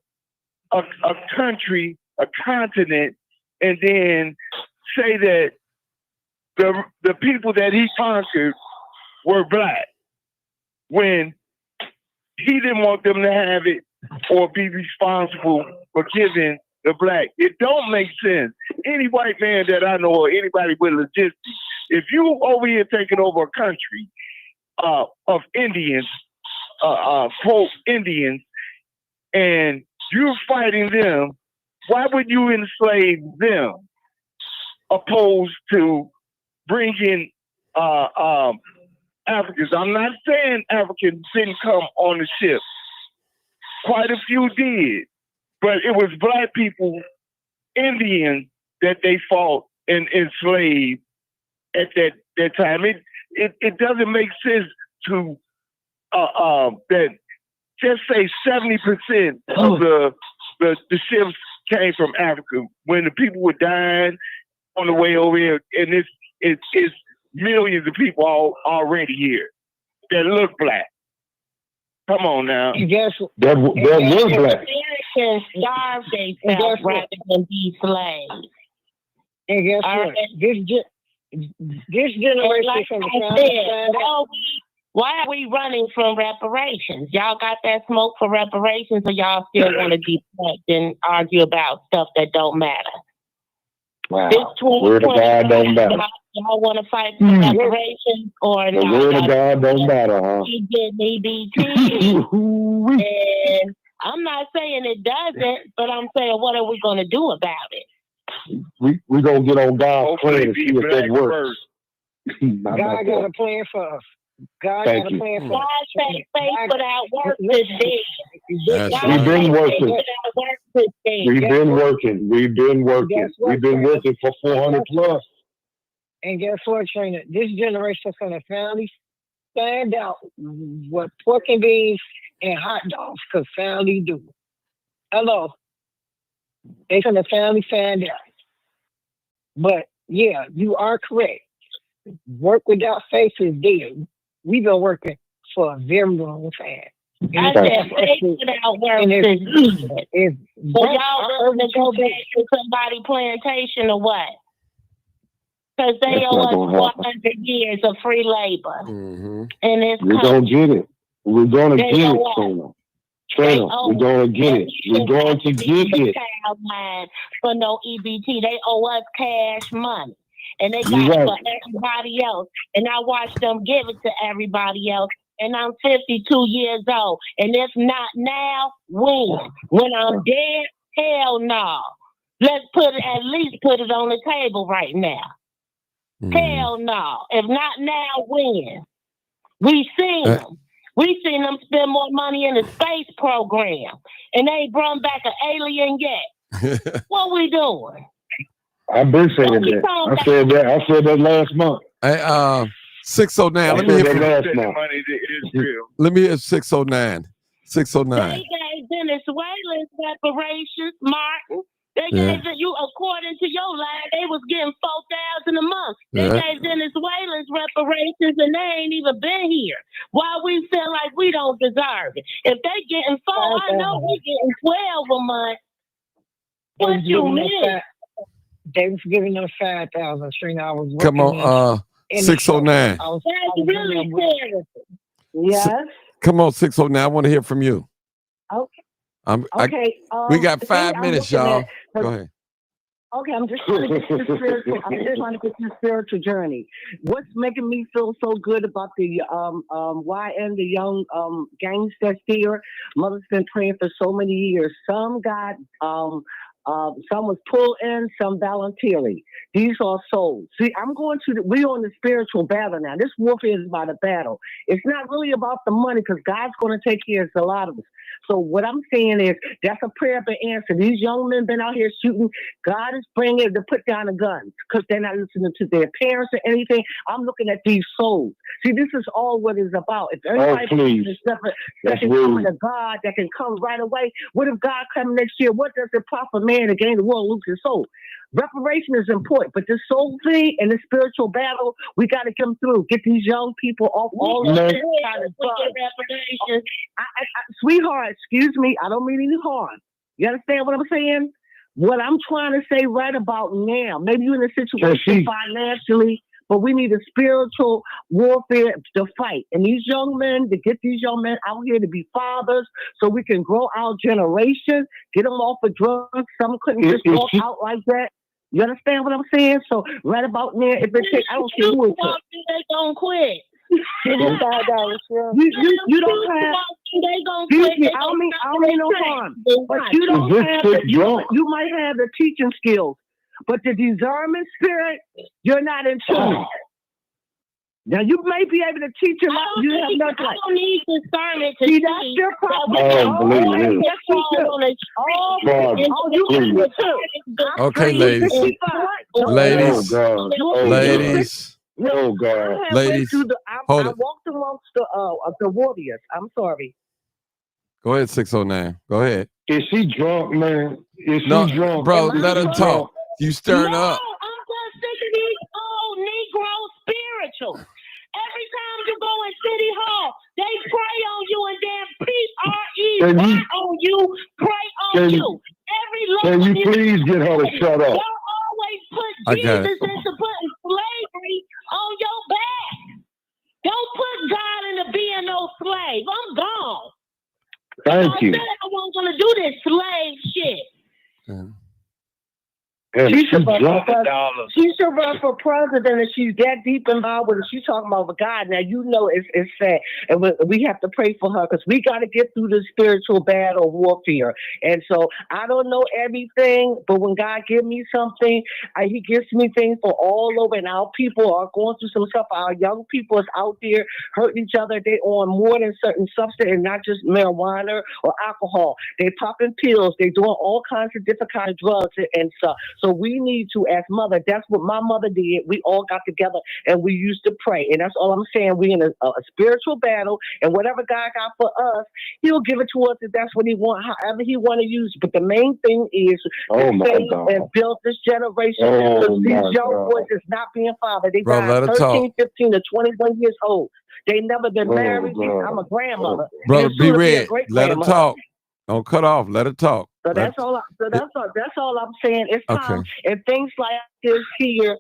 a country, a continent, and then say that the people that he conquered were black when he didn't want them to have it or be responsible for giving the black? It don't make sense. Any white man that I know or anybody with logistics, if you over here taking over a country of Indians, quote Indians, and you're fighting them, why would you enslave them opposed to bringing Africans? I'm not saying Africans didn't come on the ship. Quite a few did. But it was black people, Indians, that they fought and enslaved at that time. It doesn't make sense to that just say 70% of the ships came from Africa when the people were dying on the way over here, and it's millions of people already here that look black. Come on now. And guess That was black. Americans starved themselves rather than be slaves. And guess All what? right. This generation Like from the I founding said, why are we running from reparations? Y'all got that smoke for reparations, or y'all still want to deflect and argue about stuff that don't matter? Wow. This Word of God don't matter. Y'all want to fight for reparations or The not? word of God don't matter, huh? He did EBT, and I'm not saying it doesn't, but I'm saying what are we going to do about it? We gonna get on God's Hopefully plan and be see if that black works. first. Not God like got that. a plan for us. God Thank got a you. plan for God us. said faith without work is dead. That's God We've been said working. faith without work is dead. We've been working. We've been working. Guess what, We've been Trina? working for 400 plus. And guess what, Trina? This generation from the family stand out what pork and beans and hot dogs could family do. Hello. They from the family stand out. But yeah, you are correct. Work without faith is dead. We've been working for a very long time. I said faith without works And is dead. if So y'all looking to go back to somebody plantation or what? Because they That's owe not us gonna happen. 400 years of free labor Mm-hmm. in this We're country. gonna get it. We're gonna They get owe it, us. Trina. They Trina, owe we're us. gonna get it. We're going to get it. Child line for no EBT. They owe us cash money. And they You're got it right. for everybody else. And I watched them give it to everybody else. And I'm 52 years old. And if not now, when? When I'm dead? Hell no. Let's at least put it on the table right now. Mm-hmm. Hell no. If not now, when? We seen them. We seen them spend more money in the space program. And they ain't brought back an alien yet. What we doing? I've been saying that. I said that last month. Hey, 609. Let me hear from 609. 609. They gave Venezuelans reparations, Martin. They gave you, according to your line, they was getting 4,000 a month. They gave Venezuelans reparations and they ain't even been here. Why we feel like we don't deserve it? If they getting 4, I know we getting 12 a month. What you mean? They was giving them 5,000. Trina, I was Come on, 609. That's really terrible. Yes. Come on, 609. I want to hear from you. Okay. We got 5 minutes, y'all. Go ahead. Okay, I'm just trying to get to the spiritual. I'm just trying to get to the spiritual journey. What's making me feel so good about the YN, the young gangs that's here? Mother's been praying for so many years. Some got some was pulled in, some voluntarily. These are souls. See, we're on the spiritual battle now. This warfare is about a battle. It's not really about the money because God's going to take care of a lot of us. So what I'm saying is that's a prayer been answered. These young men been out here shooting. God is bringing them to put down the guns because they're not listening to their parents or anything. I'm looking at these souls. See, this is all what it's about. If everybody that can come to God, that can come right away. What if God comes next year? What does it profit man to gain the world, lose his soul? Reparation is important, but this soul thing and the spiritual battle, we got to come through. Get these young people off all the kind of reparation. Sweetheart, excuse me, I don't mean any harm. You understand what I'm saying? What I'm trying to say right about now, maybe you're in a situation financially, but we need a spiritual warfare to fight. And these young men, to get these young men out here to be fathers so we can grow our generation, get them off of drugs. Some couldn't just walk out like that. You understand what I'm saying? So right about now, if it takes, I don't care who it takes. They gonna quit. You don't have. Excuse me, I don't mean no harm. But you don't have. You might have the teaching skills, but the discernment spirit, you're not in tune. Now you may be able to teach them. You have nothing. I don't need discernment to see. See, That's your problem. Okay, ladies. Ladies. Ladies. Oh God. Ladies. Hold it. I walked amongst the warriors. I'm sorry. Go ahead, 609. Go ahead. Is she drunk, man? Is she drunk? Bro, let her talk. You stirring up. I'm just sick of these old Negro spirituals. Every time you go in City Hall, they pray on you and then PRE on you, pray on you. Can you please get her to shut up? Y'all always put Jesus into putting slavery on your back. Don't put God into being no slave. I'm gone. Thank you. I said I wasn't going to do this slave shit. She should run for president, and she's that deep involved with it. She's talking about God. Now you know it's sad, and we have to pray for her because we got to get through the spiritual battle warfare. And so I don't know everything, but when God gives me something, He gives me things for all over. And our people are going through some stuff. Our young people is out there hurting each other. They on more than certain substance, and not just marijuana or alcohol. They popping pills. They doing all kinds of different kind of drugs and stuff. So we need to, as mother, that's what my mother did. We all got together and we used to pray. And that's all I'm saying. We're in a spiritual battle, and whatever God got for us, He'll give it to us if that's what He wants, however He want to use it. But the main thing is to save and build this generation. These young boys is not being fathered. They died 13, 15 to 21 years old. They never been Oh, married. God. I'm a grandmother. Brother, and be soon to be a red. great Let her grandmother. talk. Don't cut off. Let her talk. So Let that's her- all. That's all I'm saying. It's time, Okay. and things like this here,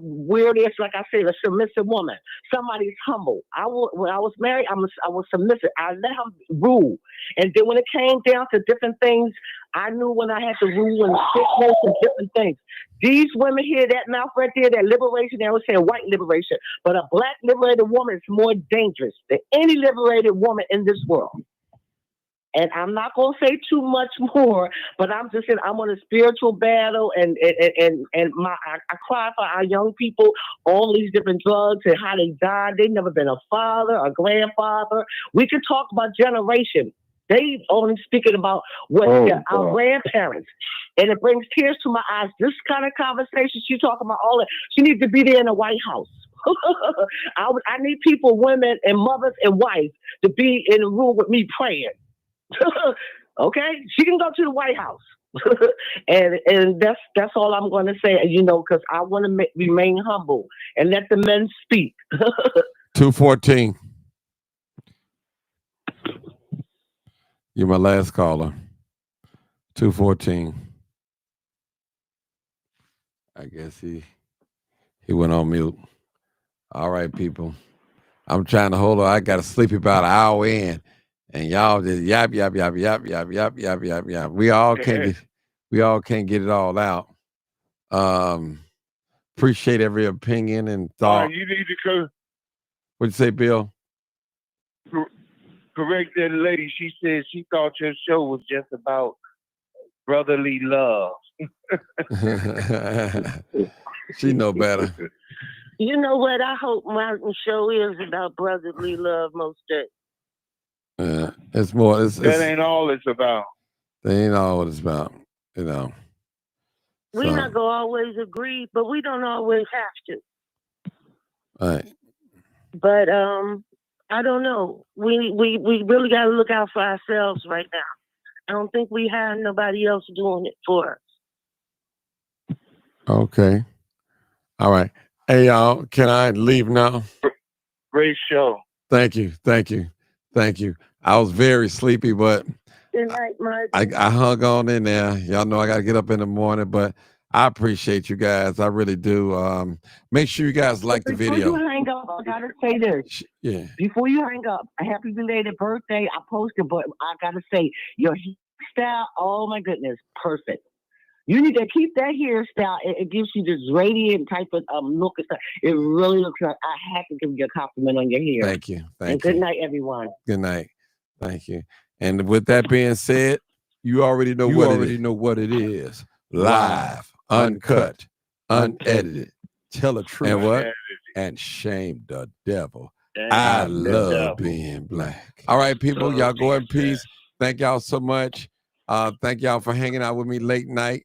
where it is, like I said, a submissive woman. Somebody's humble. When I was married, I was submissive. I let him rule, and then when it came down to different things, I knew when I had to rule and sickness and different things. These women here, that mouth right there, that liberation, they was saying white liberation, but a black liberated woman is more dangerous than any liberated woman in this world. And I'm not gonna say too much more, but I'm just saying I'm on a spiritual battle, and I cry for our young people, all these different drugs and how they died. They never been a father, a grandfather. We could talk about generation. They only speaking about what our grandparents, and it brings tears to my eyes. This kind of conversation she talking about, all that. She needs to be there in the White House. I need people, women and mothers and wives, to be in the room with me praying. Okay, she can go to the White House, and that's all I'm going to say. Because I want to remain humble and let the men speak. 214. You're my last caller. 214. I guess he went on mute. All right, people. I'm trying to hold on. I got to sleep about an hour in. And y'all just yap. We all can't get it all out. Appreciate every opinion and thought. You need to What'd you say, Bill? correct that lady. She said she thought your show was just about brotherly love. She know better. You know what? I hope my show is about brotherly love most days. It's more. That ain't all it's about. That ain't all it's about. We're So. not gonna always agree, but we don't always have to. All right. But I don't know. We really got to look out for ourselves right now. I don't think we have nobody else doing it for us. Okay. All right. Hey, y'all. Can I leave now? Great show. Thank you. I was very sleepy, but Good night, Mike. I hung on in there. Y'all know I got to get up in the morning, but I appreciate you guys. I really do. Make sure you guys like the video. Before you hang up, I gotta say this. Yeah. Before you hang up, a happy belated birthday. I posted, but I gotta say, your hairstyle, oh my goodness, perfect. You need to keep that hairstyle. It gives you this radiant type of look and stuff. It really looks like I had to give you a compliment on your hair. Thank you. And good night, everyone. Good night. Thank you. And with that being said, you already know what it is. Live, uncut, unedited. Tell the truth. And what? And shame the devil. I love being black. All right, people, y'all go in peace. Thank y'all so much. Thank y'all for hanging out with me late night.